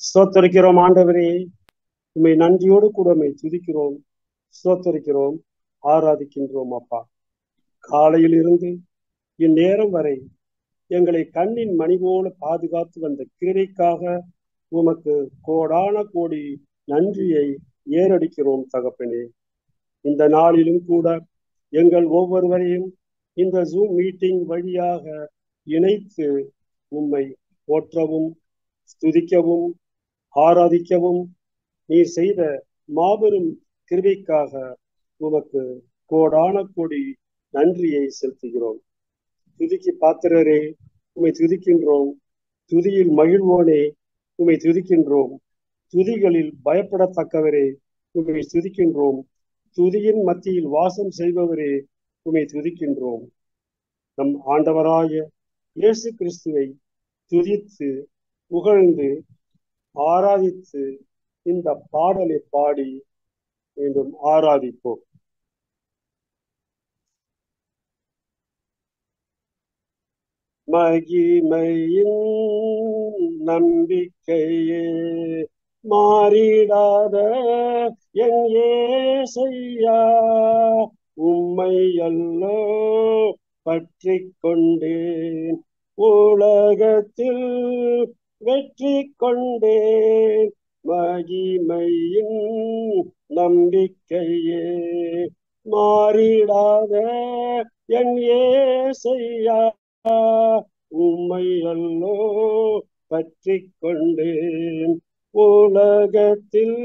ஸ்தோத்தரிக்கிறோம் ஆண்டவரே. உம்மை நன்றியோடு கூட உம்மை துதிக்கிறோம், ஸ்தோத்தரிக்கிறோம், ஆராதிக்கின்றோம் அப்பா. காலையில் இருந்து இந்நேரம் வரை எங்களை கண்ணின் மணி போல பாதுகாத்து வந்த கிருபைக்காக உமக்கு கோடான கோடி நன்றியை ஏறடிக்கிறோம் தகப்பனே. இந்த நாளிலும் கூட எங்கள் ஒவ்வொருவரையும் இந்த ஜூம் மீட்டிங் வழியாக இணைத்து உம்மை போற்றவும், ஸ்துதிக்கவும், ஆராதிக்கவும் நீர் செய்த மாபெரும் கிருபைக்காக உமக்கு கோடான கோடி நன்றியை செலுத்துகிறோம். துதிக்கு பாத்திரரே, உம்மை துதிக்கின்றோம். துதியில் மகிழ்வோனே, உம்மை துதிக்கின்றோம். துதிகளில் பயப்படத்தக்கவரே, உம்மை துதிக்கின்றோம். துதியின் மத்தியில் வாசம் செய்பவரே, உம்மை துதிக்கின்றோம். நம் ஆண்டவராய இயேசு கிறிஸ்துவை துதித்து புகழ்ந்து ஆராதித்து இந்த பாடலை பாடி மீண்டும் ஆராதிப்போம். மகிமையின் நம்பிக்கையே மாறிடாத என் இயேசையா, உம்மை அல்லோ பற்றி கொண்டேன், உலகத்தில் வெற்றி கொண்டேன். மகிமையின் நம்பிக்கையே மாறிடாத என் இயேசையா, உம்மை அல்லோ பற்றி கொண்டேன், உலகத்தில்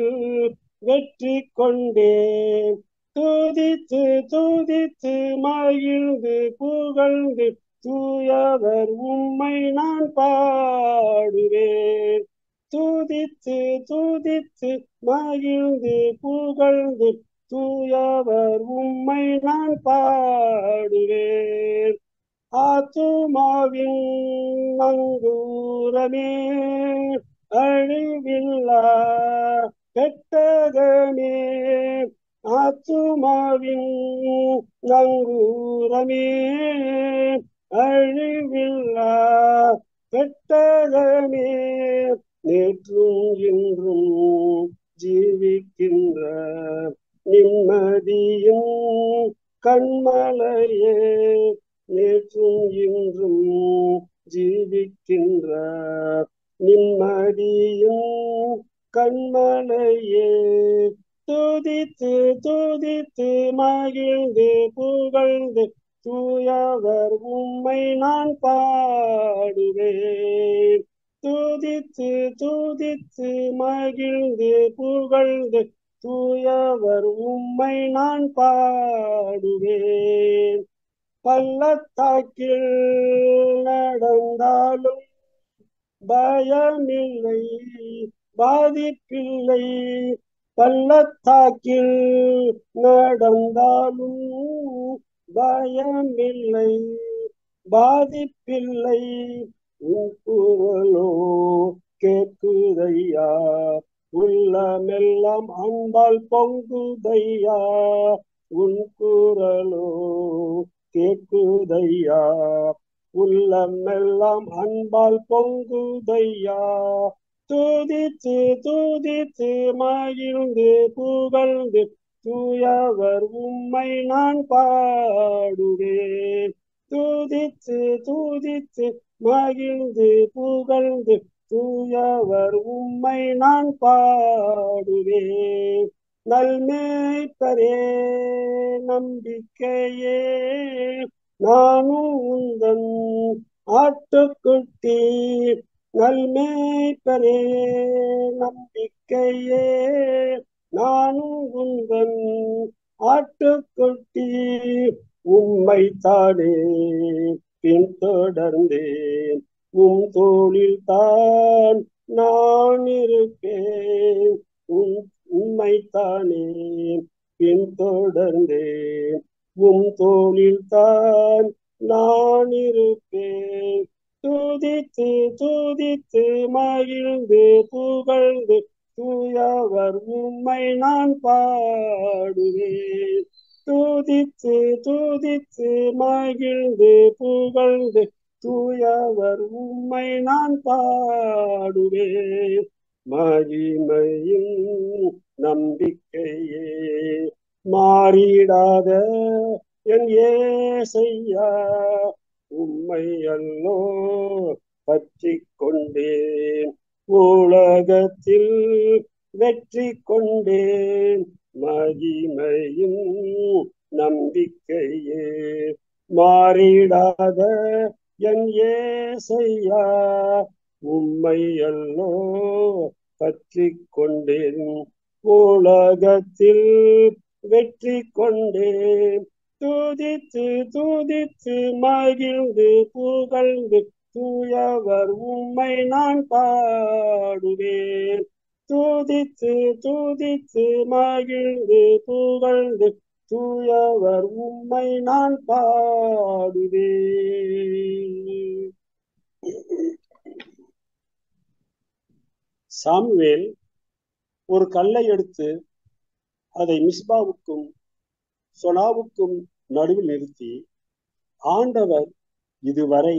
வெற்றி கொண்டேன். துதித்து துதித்து மகிழ்ந்து புகழ்ந்து தூயவர் உம்மை நான் பாடுவேன். துதித்து துதித்து மகிழ்ந்து புகழ்ந்து தூயவர் உம்மை நான் பாடுவேன். ஆத்துமாவின் நங்கூரமே, அழிவில்லா பெட்டகமே, ஆத்துமாவின் நங்கூரமே, அழிவில்லா பெட்டகமே, நேற்றும் இன்றும் ஜீவிக்கின்ற நிம்மதியும் கண்மலையே, நேற்றும் இன்றும் ஜீவிக்கின்ற நிம்மதியும் கண்மலையே. துதித்து துதித்து மகிழ்ந்து புகழ்ந்து தூயவர் உம்மை நான் பாடுவேன். துதித்து துதித்து மகிழ்ந்து புகழ்ந்து தூயவர் உம்மை நான் பாடுவேன். பள்ளத்தாக்கில் நடந்தாலும் பயமில்லை, பாதிப்பில்லை. பள்ளத்தாக்கில் நடந்தாலும் பயமில்லை, பாதிப்பில்லை. உன் குரலோ கேட்குதையா, உள்ளமெல்லாம் அன்பால் பொங்குதையா. உன் குரலோ கேட்குதையா, உள்ளமெல்லாம் அன்பால் பொங்குதையா. துதித்து துதித்து மகிழ்ந்து புகழ்ந்து தூயவர் உம்மை நான் பாடுவேன். துதித்து துதித்து மகிழ்ந்து புகழ்ந்து தூயவர் உம்மை நான் பாடுவேன். நல்மேய்ப்பரே நம்பிக்கையே, நானும் உந்தன் ஆட்டுக்குட்டி. நல்மேய்ப்பரே நம்பிக்கையே, நானும் உந்தன் ஆட்டுக்குட்டி. உம்மைத்தானே பின்தொடர்ந்தேன், உம் தோளில் தான் நான் இருப்பேன். உம்மைத்தானே பின்தொடர்ந்தேன், உம் தோளில் தான் நான் இருப்பேன். துதித்து துதித்து மகிழ்ந்து புகழ்ந்து தூயவர் உம்மை நான் பாடுவேன். துதித்து துதித்து மகிழ்ந்து புகழ்ந்து தூயவர் உம்மை நான் பாடுவேன். மகிமையும் நம்பிக்கையே மாறிடாத என் ஏசையா உம்மை அல்லோ பற்றி கொண்டேன் உலகத்தில் வெற்றி கொண்டேன் மகிமையும் நம்பிக்கையே மாறிடாத என் ஏசையா உம்மை அல்லோ பற்றி கொண்டேன் உலகத்தில் வெற்றி கொண்டேன் துதித்து துதித்து மகிழ்ந்து புகழ்ந்து தூயவர் உம்மை நான் பாடுவேன் துதித்து துதித்து மகிழ்ந்து புகழ்ந்து தூயவர் உம்மை நான் பாடுவேன். சாமுவேல் ஒரு கல்லை எடுத்து அதை மிஸ்பாவுக்கும் சொலாவுக்கும் நடுவில் நிறுத்தி ஆண்டவர் இதுவரை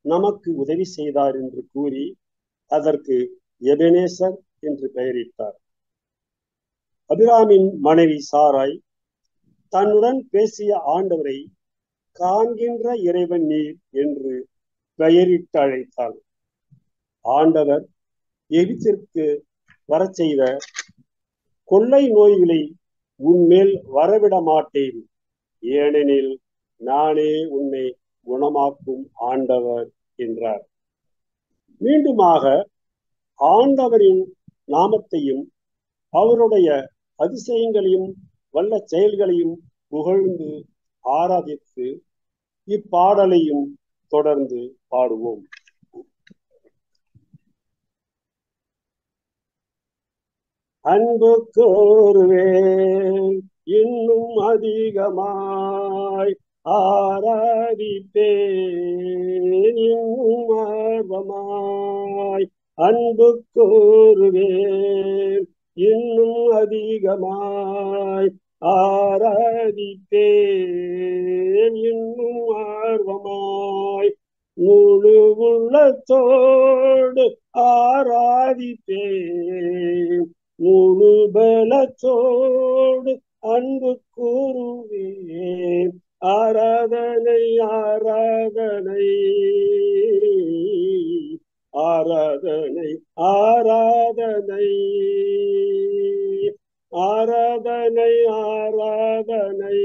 நமக்கு உதவி செய்தார் என்று கூறி அதற்கு எபெனேசர் என்று பெயரிட்டார். அபிராமின் மனைவி சாராய் தன்னுடன் பேசிய ஆண்டவரை காண்கின்ற இறைவன் நீர் என்று பெயரிட்டு அழைத்தாள். ஆண்டவர் எகிப்திற்கு வர செய்த கொள்ளை நோய்களை உன்மேல் வரவிட மாட்டேன், ஏனெனில் நானே உன்னை குணமாக்கும் ஆண்டவர் என்றார். மீண்டுமாக ஆண்டவரின் நாமத்தையும் அவருடைய அதிசயங்களையும் வல்ல செயல்களையும் புகழ்ந்து ஆராதித்து இப்பாடலையும் தொடர்ந்து பாடுவோம். அன்பு கோருவேன் இன்னும் அதிகமாய் ஆராதிப்பேன் இன்னும் ஆர்வமாய் அன்பு கோருவேன் இன்னும் அதிகமாய் ஆராதிப்பேன் இன்னும் ஆர்வமாய் முழு உள்ளத்தோடு ஆராதிப்பேன் முழு பலத்தோடு அன்பு கூறுவேன் ஆராதனை ஆராதனை ஆராதனை ஆராதனை ஆராதனை ஆராதனை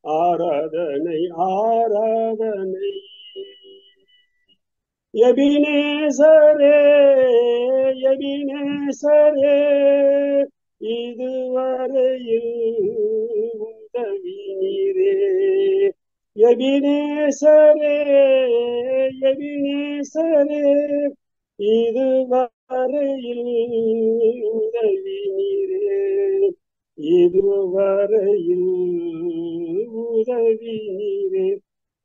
ஆராதனை ஆராதனை எபினேசரே எபினேசரே இதுவரையில் உதவி நீரே எபினேசரே எபினேசரே இதுவரையில் உதவி நீரே இதுவரையில் உதவி நீரே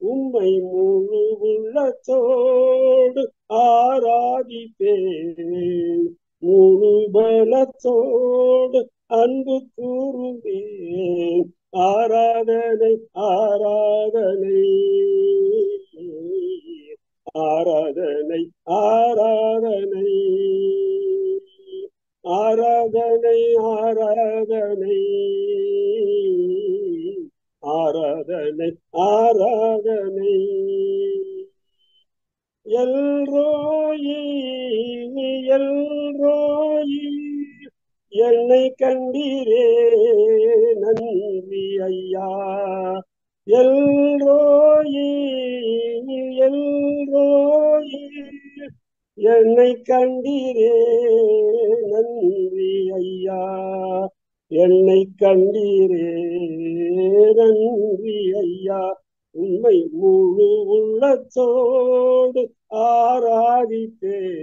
உம்மை முழு உள்ளத்தோடு ஆராதிப்பேன் முழு பலத்தோடு அன்பு கூறுவேன் ஆராதனை ஆராதனை ஆராதனை ஆராதனை ஆராதனை ஆராதனை ஆராதனை ஆராதனை எல்ரோயி எல்ரோயி என்னை கண்டீரே நன்றி ஐயா எல்ரோயி எல்ரோயி என்னை கண்டீரே நன்றி ஐயா என்னை கண்டீரே நன்றி ஐயா உண்மை முழு உள்ளத்தோடு ஆராதிப்பேன்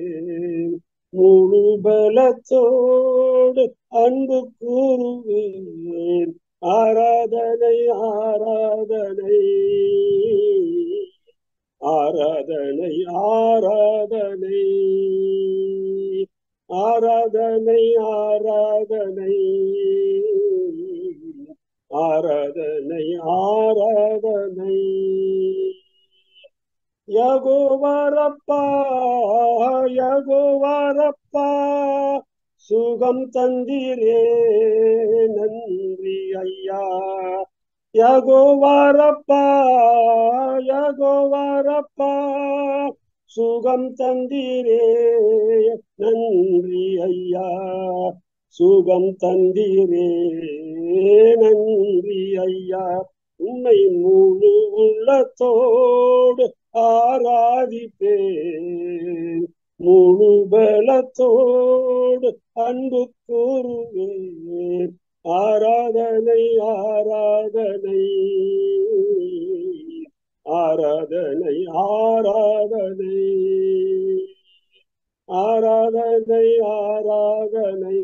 முழு பலத்தோடு அன்பு கூறுவேன் ஆராதனை ஆராதனை ஆராதனை ஆராதனை ஆராதனை ஆராதனை ஆராதனை ஆராதனை யகோவாரப்பா யகோவாரப்பா சுகம் தந்தீரே நன்றி ஐயா. யகோவாரப்பா யகோவாரப்பா சுகம் தந்தீரே நன்றி ஐயா. சுகம் தந்தீரே நன்றி ஐயா. உன்னை முழு உள்ளத்தோடு ஆராதிப்பேன், முழு பலத்தோடு அன்பு கூறுவேன். ஆராதனை ஆராதனை ஆராதனை ஆராதனை ஆராதனை ஆராதனை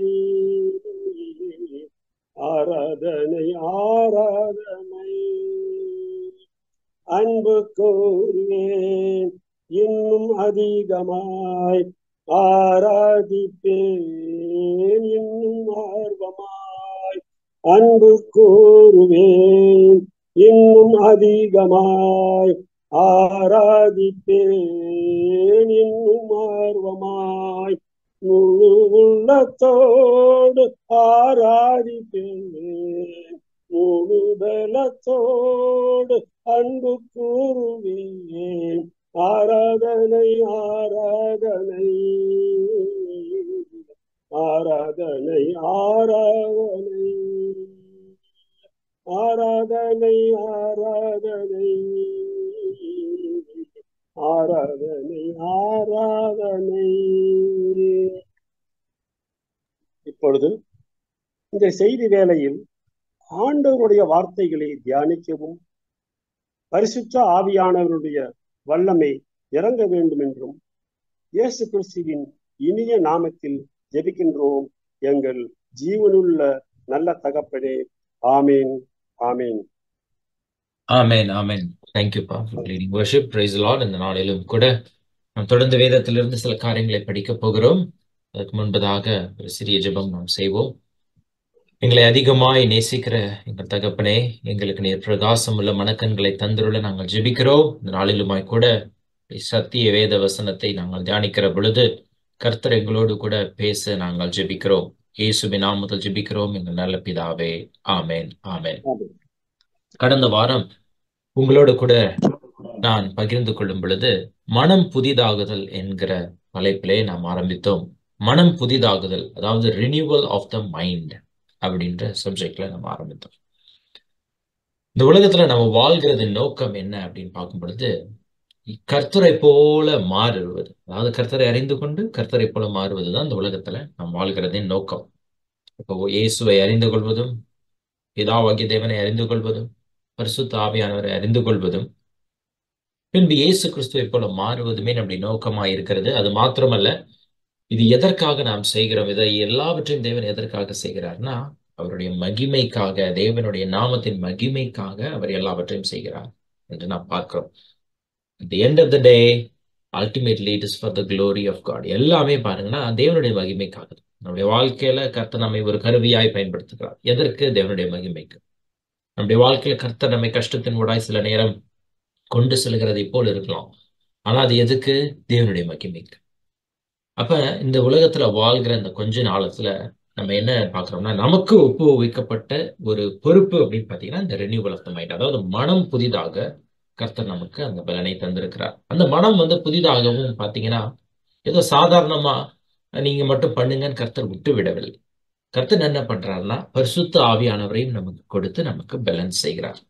ஆராதனை ஆராதனை. அன்பு கூறுவேன் இன்னும் அதிகமாய், ஆராதிப்பேன் இன்னும் ஆர்வமாய். அன்பு கூறுவேன் இன்னும் அதிகமாய், ஆராதிப்பேன் இன்னும் ஆர்வமாய். முழு உள்ளத்தோடு ஆராதிப்பேன், முழு பலத்தோடு அன்பு கூறுவேன். ஆராதனை ஆராதனை ஆராதனை ஆராதனை ஆராதனை ஆராதனை ஆராதனை ஆராதனை. இப்பொழுது இந்த செய்தி வேளையில் ஆண்டவருடைய வார்த்தைகளை தியானிக்கவும் பரிசுத்த ஆவியானவருடைய வல்லமை இறங்க வேண்டும் என்றும் இயேசு கிறிஸ்துவின் இனிய நாமத்தில் ஜெபிக்கின்றோம் எங்கள் ஜீவனுள்ள நல்ல தகப்பனே. ஆமேன் ஆமேன் ஆமேன் ஆமேன். தேங்க்யூ பா for leading worship. Praise the Lord. இந்த நாளிலும் கூட நாம் தொடர்ந்து வேதத்திலிருந்து சில காரியங்களை படிக்க போகிறோம். அதற்கு முன்பதாக ஒரு சிறிய ஜெபம் நாம் செய்வோம். எங்களை அதிகமாய் நேசிக்கிற எங்கள் தகப்பனே, எங்களுக்கு நீர் பிரகாசம் உள்ள மனக்கண்களை தந்துள்ள நாங்கள் ஜெபிக்கிறோம். இந்த நாளிலுமாய் கூட சத்திய வேத வசனத்தை நாங்கள் தியானிக்கிற பொழுது கர்த்தர் எங்களோடு கூட பேச நாங்கள் ஜெபிக்கிறோம். இயேசுவின் நாமத்தில் ஜெபிக்கிறோம் எங்கள் நல்ல பிதாவே. ஆமேன் ஆமேன். கடந்த வாரம் உங்களோடு கூட நான் பகிர்ந்து கொள்ளும் பொழுது மனம் புதிதாகுதல் என்கிற தலைப்பிலே நாம் ஆரம்பித்தோம். மனம் புதிதாகுதல், அதாவது ரினியூவல் ஆஃப் த மைண்ட் அப்படின்ற சப்ஜெக்ட்ல நம்ம ஆரம்பித்தோம். இந்த உலகத்துல நம்ம வாழ்கிறதின் நோக்கம் என்ன அப்படின்னு பார்க்கும் பொழுது கர்த்தரை போல மாறுவது, அதாவது கர்த்தரை அறிந்து கொண்டு கர்த்தரை போல மாறுவதுதான் இந்த உலகத்துல நாம் வாழ்கிறதின் நோக்கம். இப்போ இயேசுவை அறிந்து கொள்வதும், பிதாவாகிய தேவனை அறிந்து கொள்வதும், பரிசுத்த ஆவியானவரை அறிந்து கொள்வதும், பின்பு இயேசு கிறிஸ்துவை போல மாறுவதுமே நம்முடைய நோக்கமா இருக்கிறது. அது மாத்திரமல்ல, இது எதற்காக நாம் செய்கிறோம், இதை எல்லாவற்றையும் தேவன் எதற்காக செய்கிறார்னா அவருடைய மகிமைக்காக, தேவனுடைய நாமத்தின் மகிமைக்காக அவர் எல்லாவற்றையும் செய்கிறார் என்று நாம் பார்க்கிறோம். At the end of the day, ultimately it is for the glory of God. எல்லாமே பாருங்கன்னா தேவனுடைய மகிமைக்காக. நம்முடைய வாழ்க்கையில கர்த்தர் நம்மை ஒரு கருவியாய் பயன்படுத்துகிறார். எதற்கு? தேவனுடைய மகிமைக்கு. நம்முடைய வாழ்க்கையில கர்த்தர் நம்மை கஷ்டத்தின் ஊடாய் சில நேரம் கொண்டு செல்கிறதை போல் இருக்கலாம். ஆனா அது எதுக்கு? தேவனுடைய மகிமைக்கு. அப்ப இந்த உலகத்துல வாழ்கிற இந்த கொஞ்ச நாளத்துல நம்ம என்ன பாக்குறோம்னா, நமக்கு ஒப்புவிக்கப்பட்ட ஒரு பொறுப்பு அப்படின்னு பாத்தீங்கன்னா இந்த ரெனியூவல் ஆஃப் த மைண்ட், அதாவது மனம் புதிதாக கர்த்தர் நமக்கு அந்த பலனை தந்திருக்கிறார். அந்த மனம் புதிதாகவும் பாத்தீங்கன்னா ஏதோ சாதாரணமா நீங்க மட்டும் பண்ணுங்கன்னு கர்த்தர் விட்டு விடவில்லை. கர்த்தர் என்ன பண்றாருன்னா பரிசுத்த ஆவியானவரையும் நமக்கு கொடுத்து நமக்கு பேலன்ஸ் செய்கிறார்.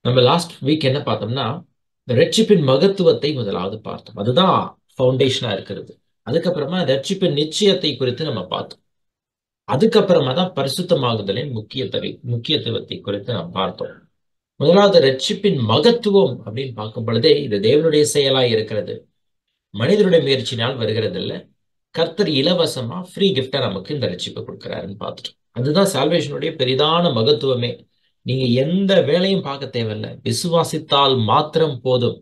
நம்ம லாஸ்ட் வீக் என்ன பார்த்தோம்னா ரட்சிப்பின் மகத்துவத்தை முதலாவது பார்த்தோம். அதுதான் ஃபவுண்டேஷனா இருக்கிறது. அதுக்கப்புறமா ரட்சிப்பின் நிச்சயத்தை குறித்து நம்ம பார்த்தோம். அதுக்கப்புறமா தான் பரிசுத்தமாகுதலின் முக்கியத்துவத்தை குறித்து நாம் பார்த்தோம். முதலாவது ரட்சிப்பின் மகத்துவம் அப்படின்னு பார்க்கும் பொழுதே இது தேவனுடைய செயலாய் இருக்கிறது, மனிதனுடைய முயற்சினால் வருகிறது இல்லை. கர்த்தர் இலவசமா ஃப்ரீ கிஃப்டா நமக்கு இந்த ரட்சிப்பை கொடுக்கிறாருன்னு பார்த்துட்டோம். அதுதான் சால்வேஷனுடைய பெரிதான மகத்துவமே. நீங்க எந்த வேலையும் பார்க்க தேவையில்லை, விசுவாசித்தால் மாத்திரம் போதும்.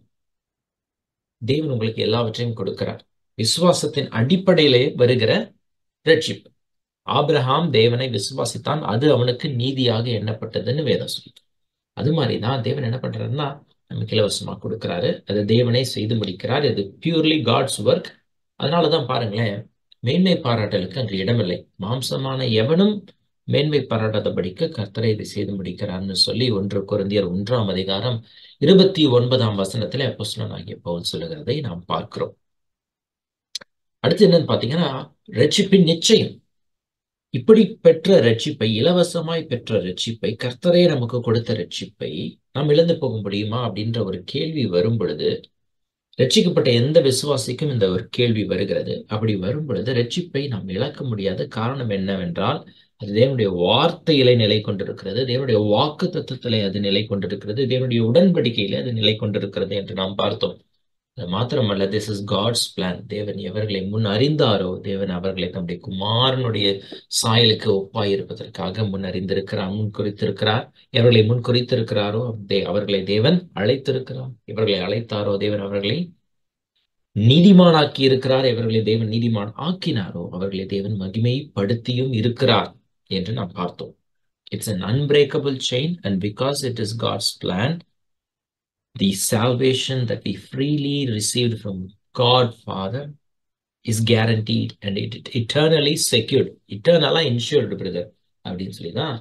தேவன் உங்களுக்கு எல்லாவற்றையும் கொடுக்கிறார். விசுவாசத்தின் அடிப்படையிலே வருகிற ரட்சிப்பு. ஆபிரகாம் தேவனை விசுவாசித்தான், அது அவனுக்கு நீதியாக எண்ணப்பட்டதுன்னு வேதம் சொல்லுது. அது மாதிரிதான் தேவன் என்ன பண்றாருன்னா நமக்கு இலவசமா கொடுக்கிறாரு. அது தேவனே செய்து முடிக்கிறார். இது பியூர்லி காட்ஸ் ஒர்க். அதனாலதான் பாருங்களேன், மேன்மை பாராட்டலுக்கு அங்கு இடமில்லை. மாம்சமான எவனும் மேன்மை பாராட்டாதபடிக்கு கர்த்தரை இதை செய்து முடிக்கிறார்னு சொல்லி 1 கொரிந்தியர் 1ஆம் அதிகாரம் 29ஆம் வசனத்திலே அப்போஸ்தலனாகிய பவுல் சொல்லுகிறதை நாம் பார்க்கிறோம். அடுத்து என்னன்னு பாத்தீங்கன்னா, ரட்சிப்பின் நிச்சயம். இப்படி பெற்ற ரட்சிப்பை, இலவசமாய் பெற்ற ரட்சிப்பை, கர்த்தரே நமக்கு கொடுத்த ரட்சிப்பை நாம் இழந்து போக முடியுமா அப்படின்ற ஒரு கேள்வி வரும் பொழுது, ரட்சிக்கப்பட்ட எந்த விசுவாசிக்கும் இந்த ஒரு கேள்வி வருகிறது. அப்படி வரும் பொழுது ரட்சிப்பை நாம் இழக்க முடியாத காரணம் என்னவென்றால், அது தேவனுடைய வார்த்தையிலே நிலை கொண்டிருக்கிறது, தேவனுடைய வாக்கு தத்துவத்திலே அது நிலை கொண்டிருக்கிறது, தேவனுடைய உடன்படிக்கையிலே அது நிலை கொண்டிருக்கிறது என்று நாம் பார்த்தோம். அது மாத்திரமல்ல, திஸ் இஸ் காட்ஸ் பிளான். தேவன் எவர்களை முன் அறிந்தாரோ, தேவன் அவர்களை தம்முடைய குமாரனுடைய சாயலுக்கு ஒப்பாய் இருப்பதற்காக முன் அறிந்திருக்கிறார், முன் குறித்திருக்கிறார். எவர்களை முன் குறித்திருக்கிறாரோ அவர்களை தேவன் அழைத்திருக்கிறார். இவர்களை அழைத்தாரோ தேவன் அவர்களை நீதிமானாக்கி இருக்கிறார். இவர்களை தேவன் நீதிமான் ஆக்கினாரோ அவர்களை தேவன் மகிமைப்படுத்தியும் இருக்கிறார் என்று நாம் பார்த்தோம். It's an unbreakable chain, and because it is God's plan, the salvation that we freely received from God Father is guaranteed and it eternally secured. Eternally insured, brother. அப்படின்னு சொல்லிதான்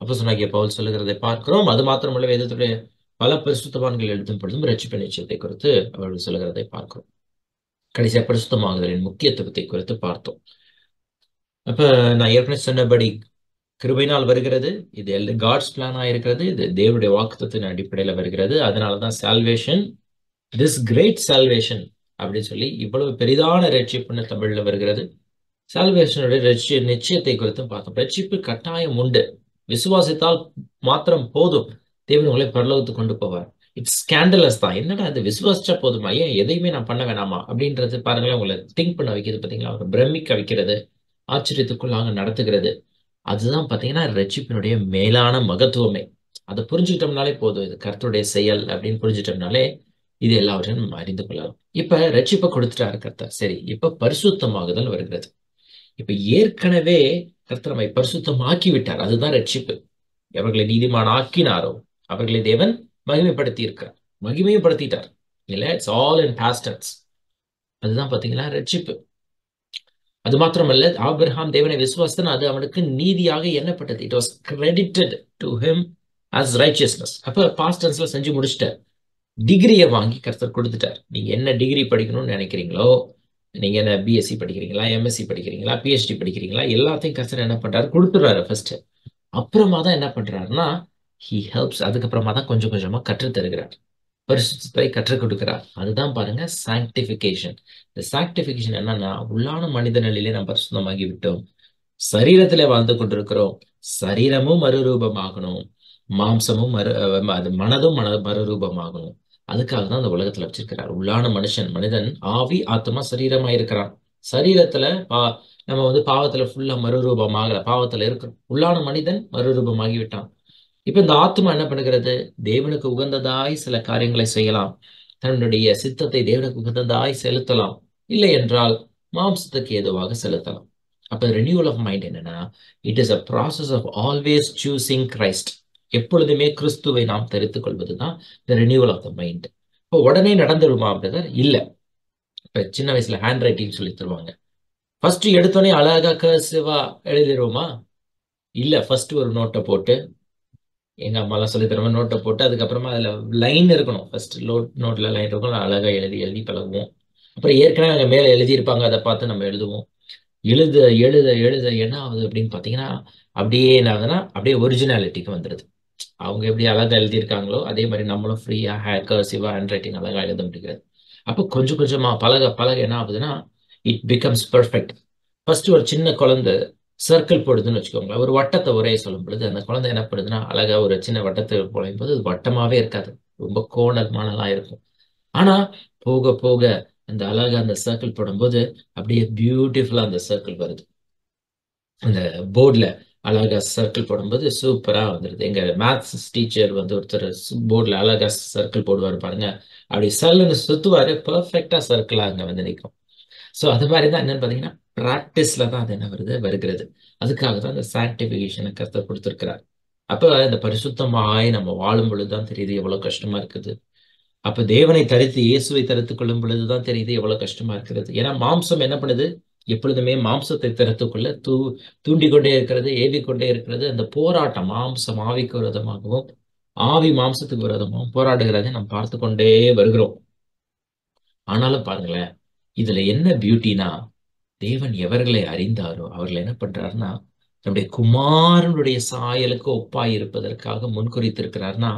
அப்போஸ்தலனாகிய பவுல் சொல்லுகிறதை பார்க்கிறோம். அது மாத்திரமல்ல, வேதத்துடைய பல பரிசுத்தவான்கள் எழுதும் பொழுதும் ரட்சிப்பு நிச்சயத்தை குறித்து அவர்கள் சொல்லுகிறதை பார்க்கிறோம். கடைசியா பரிசுத்தமாகுதலின் முக்கியத்துவத்தை குறித்து பார்த்தோம். அப்ப நான் ஏற்கனவே சொன்னபடி கிருபையினால் வருகிறது. இது காட்ஸ் பிளானா இருக்கிறது. இது தேவனுடைய வாக்குத்தத்தின் அடிப்படையில வருகிறது. அதனாலதான் சால்வேஷன், திஸ் கிரேட் சால்வேஷன் அப்படின்னு சொல்லி இவ்வளவு பெரிதான ரட்சிப்புன்னு தமிழ்ல வருகிறது. சால்வேஷனுடைய நிச்சயத்தை குறித்தும் பார்த்தோம். ரட்சிப்பு கட்டாயம் உண்டு. விசுவாசித்தால் மாத்திரம் போதும், தேவன் உங்களை பரலோகத்துக்கு கொண்டு போவார். இட்ஸ் ஸ்கேண்டலஸ் தான். என்னடா அது விசுவாசிச்சா போதுமா, ஏன் எதையுமே நான் பண்ண வேணாமா அப்படின்றது பாருங்களேன், உங்களை திங்க் பண்ண வைக்கிறது. பார்த்தீங்களா, ஒரு பிரமிக்க வைக்கிறது, ஆச்சரியத்துக்குள்ளாக நடத்துகிறது. அதுதான் பார்த்தீங்கன்னா ரட்சிப்பினுடைய மேலான மகத்துவமே. அதை புரிஞ்சுக்கிட்டோம்னாலே போதும், இது கர்த்தருடைய செயல் அப்படின்னு புரிஞ்சுட்டோம்னாலே இது எல்லாவற்றையும் நம்ம அறிந்து கொள்ளலாம். இப்ப ரட்சிப்பை கொடுத்துட்டாரு கர்த்தர். சரி, இப்ப பரிசுத்தமாகுதல் வருகிறது. இப்ப ஏற்கனவே கர்த்தர் நம்மை பரிசுத்தமாக்கி விட்டார். அதுதான் ரட்சிப்பு. எவர்களை நீதிமான் ஆக்கினாரோ அவர்களை தேவன் மகிமைப்படுத்தி இருக்கிறார், மகிமையும் படுத்திட்டார். இல்ல, it's all in past tense. அதுதான் பாத்தீங்களா ரட்சிப்பு. அது மாத்திரமல்ல, ஆபிரகாம் தேவனை விசுவாசித்தான், அது அவனுக்கு நீதியாக எண்ணப்பட்டது. It was credited to him as righteousness. அப்ப பாஸ்ட் டென்ஸ்ல செஞ்சு முடிச்சிட்டார். டிகிரியை வாங்கி கர்த்தர் கொடுத்துட்டார். நீங்க என்ன டிகிரி படிக்கணும்னு நினைக்கிறீங்களோ, நீங்க என்ன பிஎஸ்சி படிக்கிறீங்களா, எம்எஸ்சி படிக்கிறீங்களா, பிஹெச்டி படிக்கிறீங்களா, எல்லாத்தையும் கர்த்தர் என்ன பண்றாரு, கொடுத்துறாரு ஃபர்ஸ்ட். அப்புறமா தான் என்ன பண்றாருன்னா he helps. அதுக்கப்புறமா தான் கொஞ்சம் கொஞ்சமா கற்றுத் தருகிறார், பரிசுத்தத்தை கற்றுக் கொடுக்கிறார். அதுதான் பாருங்க சாங்டிபிகேஷன். இந்த சாங்டிபிகேஷன் என்னன்னா, உள்ளான மனித நிலையிலே நாம் பரிசுத்தமாகி விட்டோம், சரீரத்திலே வாழ்ந்து கொண்டிருக்கிறோம், சரீரமும் மறுரூபமாகணும், மாம்சமும் மனதும் மறுரூபமாகணும். அதுக்காக தான் அந்த உலகத்துல வச்சிருக்கிறார். உள்ளான மனிதன் ஆவி ஆத்மா சரீரமா இருக்கிறான். சரீரத்துல நம்ம பாவத்துல ஃபுல்லா மறுரூபமாகல, பாவத்துல இருக்கிறோம். உள்ளான மனிதன் மறுரூபமாகி விட்டான். இப்ப இந்த ஆத்மா என்ன பண்ணுகிறது, தேவனுக்கு உகந்ததாய் சில காரியங்களை செய்யலாம், தன்னுடைய சித்தத்தை தேவனுக்கு உகந்ததாய் செலுத்தலாம், இல்லை என்றால் மாம்சத்துக்கு ஏதுவாக செலுத்தலாம். அப்ப ரெனியூவல் ஆஃப் மைண்ட் என்னன்னா, it is a process of always choosing Christ. எப்பொழுதுமே கிறிஸ்துவை நாம் தெரித்துக் கொள்வதுதான் the renewal of the mind. இப்போ உடனே நடந்துருமா பிரதர்? இல்ல. இப்ப சின்ன வயசுல ஹேண்ட் ரைட்டிங் சொல்லி தருவாங்க. ஃபர்ஸ்ட் எடுத்தோடனே அழகா கர்சிவா எழுதிடுவோமா? இல்ல. ஃபர்ஸ்ட் ஒரு நோட்டை போட்டு, எங்க அம்மாலாம் சொல்லி தருமா, நோட்டை போட்டு அதுக்கப்புறமா அதுல லைன் இருக்கணும். ஃபர்ஸ்ட் நோட்ல லைன் இருக்கும், அழகா எழுதி எழுதி பழகுவோம். அப்புறம் ஏற்கனவே அங்க மேல எழுதியிருப்பாங்க, அதை பார்த்து நம்ம எழுதுவோம். எழுத எழுத எழுத என்ன ஆகுது அப்படின்னு பாத்தீங்கன்னா, அப்படியே என்ன ஆகுதுன்னா, அப்படியே ஒரிஜினாலிட்டிக்கு வந்துடுது. அவங்க எப்படி அழகா எழுதியிருக்காங்களோ அதே மாதிரி நம்மளும் ஃப்ரீயா கர்சிவா ஹேண்ட் ரைட்டிங் அழகா எழுத முடியாது. அப்போ கொஞ்சம் கொஞ்சமா பழக பழக என்ன ஆகுதுன்னா, இட் பிகம்ஸ் பெர்ஃபெக்ட். ஃபர்ஸ்ட் ஒரு சின்ன குழந்தை சர்க்கிள் போடுதுன்னு வச்சுக்கோங்களேன். ஒரு வட்டத்தை உரைய சொல்லும் பொழுது அந்த குழந்தை என்ன பண்ணுதுன்னா, அழகா ஒரு சின்ன வட்டத்தை போடும் போது அது வட்டமாவே இருக்காது, ரொம்ப கோணமானதா இருக்கும். ஆனா போக போக அந்த அழகா அந்த சர்க்கிள் போடும்போது அப்படியே பியூட்டிஃபுல்லா அந்த சர்க்கிள் வருது. அந்த போர்ட்ல அழகா சர்க்கிள் போடும்போது சூப்பரா வந்துடுது. எங்க மேத்ஸ் டீச்சர் ஒருத்தர் போர்ட்ல அழகா சர்க்கிள் போடுவாரு பாருங்க, அப்படி சல்லுன்னு சுத்துவாரு, பெர்ஃபெக்டா சர்க்கிளா அங்க நிற்கும். ஸோ அது மாதிரி தான் என்னன்னு பாத்தீங்கன்னா, பிராக்டிஸ்ல தான் அது என்ன வருகிறது. அதுக்காக தான் அந்த சாங்டிபிகேஷனை கர்த்தர் கொடுத்திருக்கிறார். அப்ப இந்த பரிசுத்தமாய் நம்ம வாழும் பொழுதுதான் தெரியுது எவ்வளவு கஷ்டமா இருக்குது. அப்ப தேவனை தரித்து இயேசுவை தரித்துக் கொள்ளும் பொழுதுதான் தெரியுது எவ்வளவு கஷ்டமா இருக்கிறது. ஏன்னா மாம்சம் என்ன பண்ணுது? எப்பொழுதுமே மாம்சத்தை தரித்துக்கொள்ள தூண்டிக் கொண்டே இருக்கிறது, ஏவிக்கொண்டே இருக்கிறது. அந்த போராட்டம் மாம்சம் ஆவிக்கு விரோதமாகவும் ஆவி மாம்சத்துக்கு விரோதமாகவும் போராடுகிறதை நாம் பார்த்து கொண்டே வருகிறோம். ஆனாலும் பாருங்களேன், இதுல என்ன பியூட்டினா, தேவன் எவர்களை அறிந்தாரோ அவர்களை என்ன பண்றாருன்னா, நம்முடைய குமாரனுடைய சாயலுக்கு ஒப்பாய் இருப்பதற்காக முன்குறித்திருக்கிறார்னா,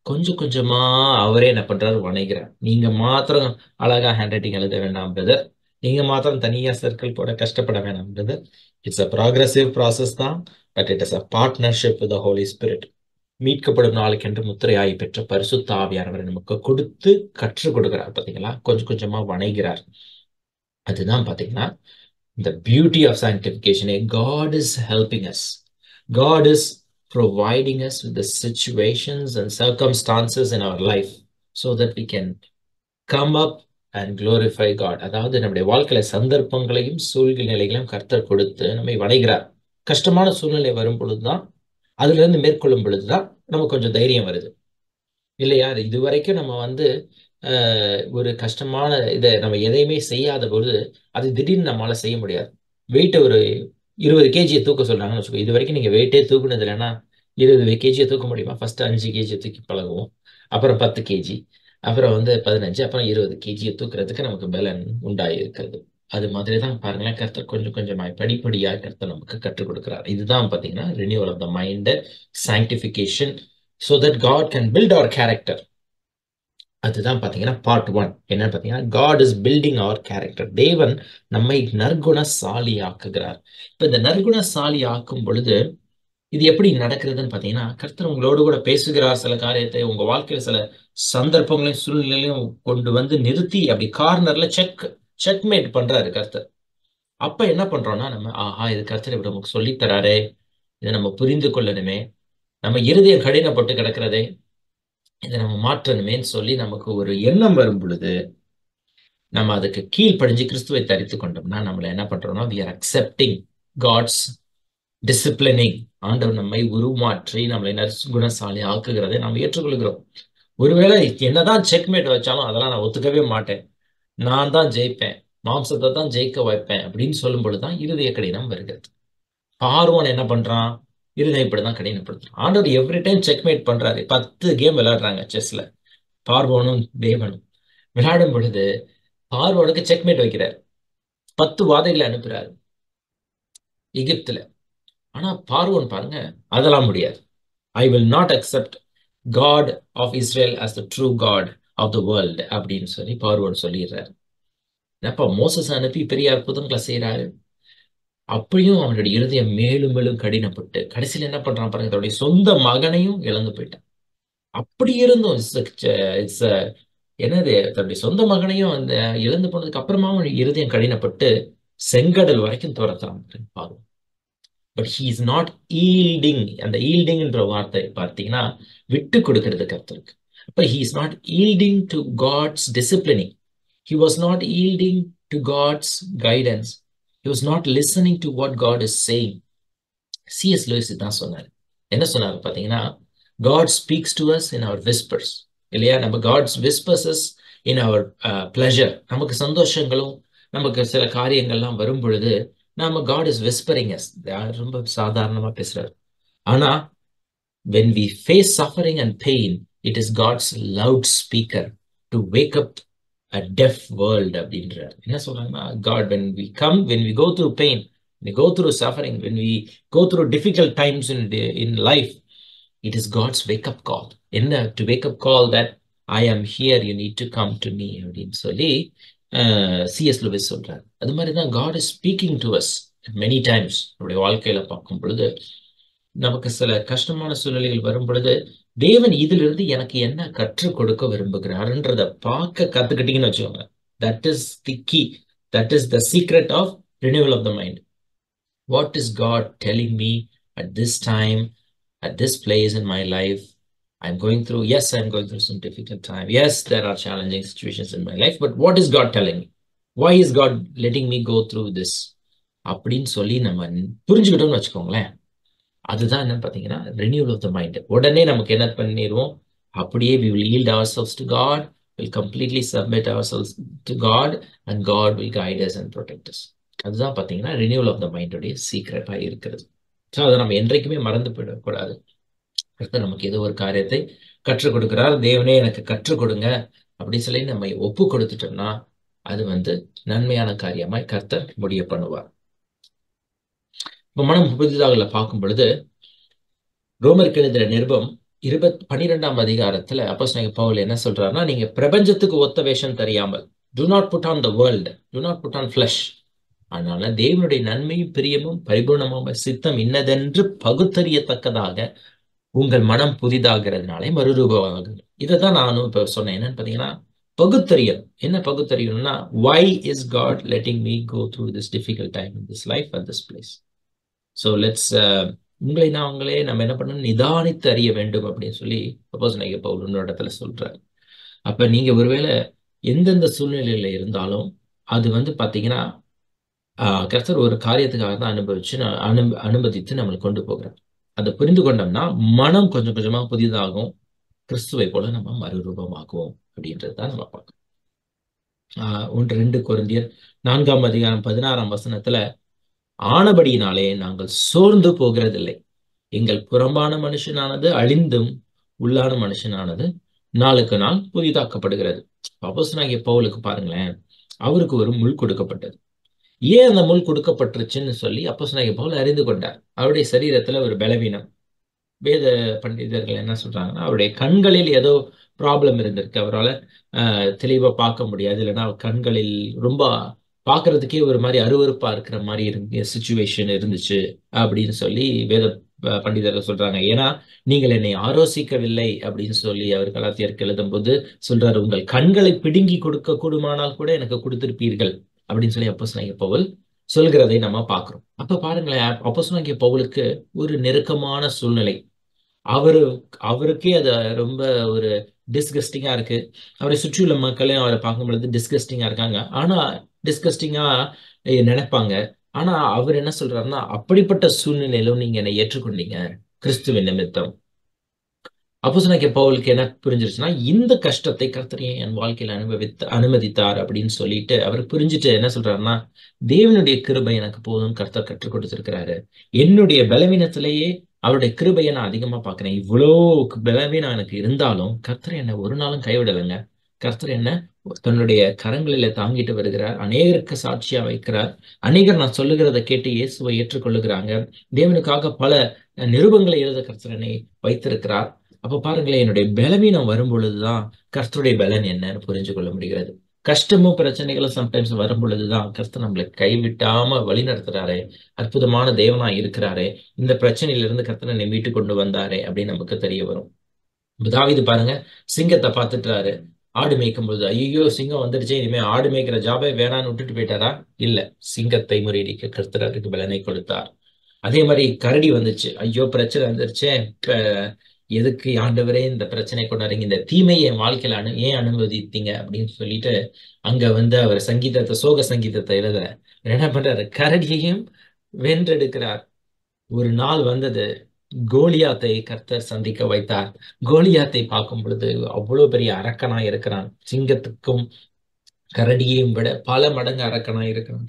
கொஞ்சம் கொஞ்சமா அவரே என்ன பண்றாரு? வணைகிறார். நீங்க மாத்திரம் அழகா ஹேண்ட் ரைட்டிங் எழுத வேண்டாம் பிரதர், நீங்க மாத்திரம் தனியா சர்க்கிள் போட கஷ்டப்பட வேண்டாம் brother. It's a progressive process தான், but it is a partnership with the holy spirit. மீட்கப்படும் நாளுக்கென்று முத்திரையாய் பெற்ற பரிசுத்த ஆவியானவரை நமக்கு கொடுத்து கற்றுக் கொடுக்கிறார். பாத்தீங்களா? கொஞ்சம் கொஞ்சமா வணைகிறார். அதுதான் பாத்தீங்கன்னா the beauty of sanctification. God is helping us. God is providing us with the situations and circumstances in our life so that we can come up and glorify God. அதாவது நம்முடைய வாழ்க்கையில சந்தர்ப்பங்களையும் சூழ்நிலைகளையும் கர்த்தர் கொடுத்து நம்மை வணைகிறார். கஷ்டமான சூழ்நிலை வரும் பொழுதுதான், அதுல இருந்து மேற்கொள்ளும் பொழுதுதான் நமக்கு கொஞ்சம் தைரியம் வருது இல்லையா? இதுவரைக்கும் நம்ம ஒரு கஷ்டமான இதை நம்ம எதையுமே செய்யாத பொழுது அது திடீர்னு நம்மளால செய்ய முடியாது. வெயிட் ஒரு 20 கேஜியை தூக்க சொல்றாங்கன்னு வச்சுக்கோ. இது வரைக்கும் நீங்க வெயிட்டே தூக்குனது இல்லைன்னா 20 கேஜியை தூக்க முடியுமா? ஃபர்ஸ்ட் 5 கேஜியை தூக்கி பழகுவோம், அப்புறம் 10 கேஜி, அப்புறம் 15, அப்புறம் 20 கேஜியை தூக்குறதுக்கு நமக்கு பலன் உண்டாகி இருக்கிறது. அது மாதிரி தான் பாருங்களேன், கர்த்தர் கொஞ்சம் கொஞ்சமாய் படிப்படியாக கர்த்தர் நமக்கு கற்றுக் கொடுக்கிறார். இதுதான் பாத்தீங்கன்னா renewal of the mind, sanctification, so that God can build our character. அதுதான் பாத்தீங்கன்னா பார்ட் 1. என்ன பாத்தீங்கன்னா, God is building our character. தேவன் நம்மை நற்குணசாலி ஆக்குகிறார். இப்ப இந்த நற்குணசாலி ஆக்கும் பொழுது இது எப்படி நடக்கிறதுன்னு பாத்தீங்கன்னா, கர்த்தர் உங்களோடு கூட பேசுகிறார். சில காரியத்தை உங்க வாழ்க்கையில சில சந்தர்ப்பங்களையும் சூழ்நிலையும் கொண்டு வந்து நிறுத்தி அப்படி கார்னர்ல செக்மேட் பண்றாரு கர்த்தர். அப்ப என்ன பண்றோம்னா, நம்ம ஆஹா, இது கர்த்தர் இப்படி நமக்கு சொல்லித் தராரே, இதை நம்ம புரிந்து கொள்ளணுமே, நம்ம இருதயம் கடினப்பட்டு கிடக்கிறதே, இதை நம்ம மாற்றணுமேன்னு சொல்லி நமக்கு ஒரு எண்ணம் வரும் பொழுது நம்ம அதுக்கு கீழ்ப்படிஞ்சு கிறிஸ்துவை தரித்து கொண்டோம்னா நம்மள என்ன பண்றோம்னா, we are accepting God's disciplining. ஆண்டவர் நம்மை உருமாற்றி நம்மளை நற்குணசாலி ஆக்குகிறதை நாம் ஏற்றுக்கொள்கிறோம். ஒருவேளை என்னதான் செக்மேட் வச்சாலும் அதெல்லாம் நான் ஒத்துக்கவே மாட்டேன், நான் தான் ஜெயிப்பேன், மாம்சத்தை தான் ஜெயிக்க வைப்பேன் அப்படின்னு சொல்லும் பொழுதுதான் இருதய கடினம் வருகிறது. பார்வோன் என்ன பண்றான்? இருதயம் இப்படிதான் கடினப்படுத்துறான். ஆண்டவர் எவ்ரி டைம் செக்மேட் பண்றாரு. 10 கேம் விளையாடுறாங்க செஸ்ல, பார்வோனும் தேவனும் விளையாடும் பொழுது பார்வோனுக்கு செக்மேட் வைக்கிறார். 10 வாதைகளை அனுப்புறாரு எகிப்துல. ஆனா பார்வோன் பாருங்க, அதெல்லாம் முடியாது. I will not accept God of Israel as the true God of the world அப்படின்னு சொல்லி பார்வோன் சொல்லிடுறாரு. அப்ப மோசஸ் அனுப்பி பெரிய அற்புதங்களை செய்யறாரு. அப்படியும் அவனுடைய இருதயம் மேலும் மேலும் கடினப்பட்டு கடைசியில் என்ன பண்றான் பாருங்க, தன்னுடைய சொந்த மகனையும் இழந்து போயிட்டான். அப்படி இருந்தும் என்னது, தன்னுடைய சொந்த மகனையும் அந்த இழந்து போனதுக்கு அப்புறமா இருதயம் கடினப்பட்டு செங்கடல் வரைக்கும் துரத்துறான் பார்வோம். But he is not yielding. அந்த ஈல்டிங்ன்ற வார்த்தை பார்த்தீங்கன்னா விட்டு கொடுக்கிறது கர்த்தருக்கு. அப்ப he is not yielding to God's disciplining. He was not yielding to God's guidance. He was not listening to what God is saying. C.S. Lewis தான் சொன்னார். என்ன சொன்னார் பார்த்தீங்கன்னா, God speaks to us in our whispers. இல்லையா? நம்ம God's whispers us in our pleasure. நமக்கு சந்தோஷங்களும் நமக்கு சில காரியங்கள்லாம் வரும் பொழுது நம்ம God is whispering us. ரொம்ப சாதாரணமா பேசுறாரு. ஆனா when we face suffering and pain, it is God's loudspeaker to wake up a deaf world அப்படின்றார். என்ன சொல்றாங்கன்னா, God, when we go through pain, when we go through suffering, when we go through difficult times in life, it is God's wake up call. என்ன? To wake up call that I am here, you need to come to me அப்படின்னு சொல்லி C.S. Lewis சொல்றார். அது மாதிரி தான் God is speaking to us many times. நம்முடைய வாழ்க்கையில பார்க்கும் பொழுது நமக்கு சில கஷ்டமான சூழ்நிலைகள் வரும் பொழுது தேவன் இதிலிருந்து எனக்கு என்ன கற்றுக் கொடுக்க விரும்புகிறாருன்றத பார்க்க கத்துக்கிட்டீங்கன்னு வச்சுக்கோங்க. That is the key. That is the secret of renewal of the mind. What is God telling me at this time, at this place in my life? I'm going through some difficult time. Yes, there are challenging situations in my life, but what is God telling me? Why is God letting me go through this? அப்படின்னு சொல்லி நம்ம புரிஞ்சுக்கிட்டோம்னு வச்சுக்கோங்களேன். அதுதான் என்ன பார்த்தீங்கன்னா renewal of the mind. உடனே நமக்கு என்ன பண்ணிடுவோம், அப்படியே we will yield ourselves to God will completely submit ourselves to God and God will guide us and protect us. அதுதான் பார்த்தீங்கன்னா ரினியூவல் ஆஃப் த மைண்டோடைய சீக்ரெட்டாக இருக்கிறது. ஸோ அதை நம்ம என்றைக்குமே மறந்து போயிடக்கூடாது. கர்த்தர் நமக்கு ஏதோ ஒரு காரியத்தை கற்றுக் கொடுக்கிறார், தேவனே எனக்கு கற்றுக் கொடுங்க அப்படின்னு சொல்லி நம்ம ஒப்பு கொடுத்துட்டோம்னா அது நன்மையான காரியமாய் கர்த்தர் முடிய பண்ணுவார். இப்ப மனம் புதிதாக பார்க்கும் பொழுது ரோமருக்கு எழுதுற நிருபம் 12ஆம் அதிகாரத்துல அப்போஸ்தலனாகிய பவுல் என்ன சொல்றாருன்னா, நீங்க பிரபஞ்சத்துக்கு ஒத்த வேஷம் தெரியாமல், do not put on the world, do not put on flesh. அதனால தேவனுடைய நன்மையும் பிரியமும் பரிபூர்ணமான சித்தம் இன்னதென்று பகுத்தறியத்தக்கதாக உங்கள் மனம் புதிதாகிறதுனாலே மறுரூபமாகுது. இதைதான் நானும் இப்ப சொன்னேன். என்னன்னு பாத்தீங்கன்னா பகுத்தறியல். என்ன பகுத்தறியல்னா, why is God letting me go through this difficult time in this life at this place? So let's உங்களை நாங்களே நம்ம என்ன பண்ணணும், நிதானித்து அறிய வேண்டும் அப்படின்னு சொல்லி அப்போஸ்தலனாகிய பவுல் இன்னொரு இடத்துல சொல்றாரு. அப்ப நீங்க ஒருவேளை எந்தெந்த சூழ்நிலையில இருந்தாலும் அது பாத்தீங்கன்னா கர்த்தர் ஒரு காரியத்துக்காக தான் அனுமதித்து நம்மளை கொண்டு போகிறார். அதை புரிந்து கொண்டோம்னா மனம் கொஞ்சம் கொஞ்சமா புதிதாகும், கிறிஸ்துவை போல நம்ம மறுரூபமாகுவோம் அப்படின்றது தான் நம்ம பார்க்கணும். 2 கொரிந்தியர் 4ஆம் அதிகாரம் 16ஆம் வசனத்துல, ஆனபடியினாலே நாங்கள் சோர்ந்து போகிறதில்லை, எங்கள் புறம்பான மனுஷனானது அழிந்தும் உள்ளான மனுஷனானது நாளுக்கு நாள் புதிதாக்கப்படுகிறது. அப்போஸ்தலனாகிய பவுலுக்கு பாருங்களேன், அவருக்கு ஒரு முள் கொடுக்கப்பட்டது. ஏன் அந்த முள் கொடுக்கப்பட்டுருச்சுன்னு சொல்லி அப்போஸ்தலனாகிய பவுல் அறிந்து கொண்டார். அவருடைய சரீரத்துல ஒரு பலவீனம். வேத பண்டிதர்கள் என்ன சொல்றாங்கன்னா, அவருடைய கண்களில் ஏதோ ப்ராப்ளம் இருந்திருக்கு, அவரால் தெளிவா பார்க்க முடியாது, இல்லைன்னா கண்களில் ரொம்ப பார்க்கறதுக்கே ஒரு மாதிரி அருவருப்பா இருக்கிற மாதிரி சிச்சுவேஷன் இருந்துச்சு அப்படின்னு சொல்லி வேத பண்டிதர்கள் சொல்றாங்க. ஏன்னா நீங்கள் என்னை ஆலோசிக்கவில்லை அப்படின்னு சொல்லி அவர் கலாத்தியருக்கு எழுதும் போது சொல்றாரு, உங்கள் கண்களை பிடுங்கி கொடுக்க கூடுமானால் கூட எனக்கு கொடுத்திருப்பீர்கள் அப்படின்னு சொல்லி அப்போஸ்தலனாகிய பவுல் சொல்கிறதை நம்ம பார்க்கிறோம். அப்ப பாருங்களேன், அப்போஸ்தலனாகிய பவுலுக்கு ஒரு நெருக்கமான சூழ்நிலை, அவருக்கே அது ரொம்ப ஒரு டிஸ்கஸ்டிங்கா இருக்கு. அவரை சுற்றியுள்ள மக்களையும் அவரை பார்க்கும் பொழுது டிஸ்கஸ்டிங்கா இருக்காங்க. ஆனா டிஸ்கஸ்டிங்கா நினைப்பாங்க. ஆனா அவர் என்ன சொல்றாருன்னா, அப்படிப்பட்ட சூழ்நிலையிலும் நீங்க என்னை ஏற்றுக்கொண்டீங்க கிறிஸ்துவின் நிமித்தம். அப்போஸ்தலனாகிய பவுலுக்கு என்ன புரிஞ்சிருச்சுன்னா, இந்த கஷ்டத்தை கர்த்தர் என் வாழ்க்கையில அனுமதித்தார் அப்படின்னு சொல்லிட்டு அவர் புரிஞ்சுட்டு என்ன சொல்றாருன்னா, தேவனுடைய கிருபை எனக்கு போதும், கர்த்தர் கற்றுக் கொடுத்திருக்கிறாரு, என்னுடைய பலவீனத்திலேயே அவருடைய கிருபையை நான் அதிகமா பாக்குறேன். இவ்வளோ பலவீனம் எனக்கு இருந்தாலும் கர்த்தர் என்னை ஒரு நாளும் கைவிடலைங்க. கர்த்தர் என்ன தன்னுடைய கரங்களில தாங்கிட்டு வருகிறார், அநேகருக்கு சாட்சியா வைக்கிறார், அநேகர் நான் சொல்லுகிறத கேட்டு இயேசுவை ஏற்றுக்கொள்ளுகிறாங்க, தேவனுக்காக பல நிருபங்களை எழுத கர்த்தர் என்னை வைத்திருக்கிறார். அப்ப பாருங்களேன், என்னுடைய பலவீனம் வரும் பொழுதுதான் கர்த்தருடைய பலன் என்னன்னு புரிஞ்சு கொள்ள முடிகிறது. கஷ்டமும் பிரச்சனைகளும் சம்டைம்ஸ் வரும் பொழுதுதான் கர்த்தர் நம்மளை கைவிட்டாம வழி நடத்துறாரே, அற்புதமான தேவனா இருக்கிறாரே, இந்த பிரச்சனையிலிருந்து கர்த்தர் என்னை மீட்டு கொண்டு வந்தாரே அப்படின்னு நமக்கு தெரிய வரும். தாவீது பாருங்க, சிங்கத்தை பார்த்துட்டாரு, ஆடு மேய்க்கும் பொழுது ஐயோ சிங்கம் வந்துடுச்சு, இனிமே ஆடு மேய்க்கிற ஜாபே வேணான்னு விட்டுட்டு போயிட்டாரா? இல்ல, சிங்கத்தை முறியடிக்க கர்த்தர் அதுக்கு பலனை கொடுத்தார். அதே மாதிரி கரடி வந்துச்சு, ஐயோ பிரச்சனை வந்துருச்சே, எதுக்கு ஆண்டவரே இந்த பிரச்சனை கொண்டாடுறீங்க, இந்த தீமையை என் வாழ்க்கையில ஏன் அனுமதித்தீங்க அப்படின்னு சொல்லிட்டு அங்க அவர் சோக சங்கீதத்தை எழுத என்ன பண்றாரு, கரடியையும் வென்றெடுக்கிறார். ஒரு நாள் வந்தது, கோலியாத்தை கர்த்தர் சந்திக்க வைத்தார். கோலியாத்தை பார்க்கும் பொழுது அவ்வளவு பெரிய அரக்கனா இருக்கிறான், சிங்கத்துக்கும் கரடியையும் விட பல மடங்கு அரக்கனா இருக்கிறான்.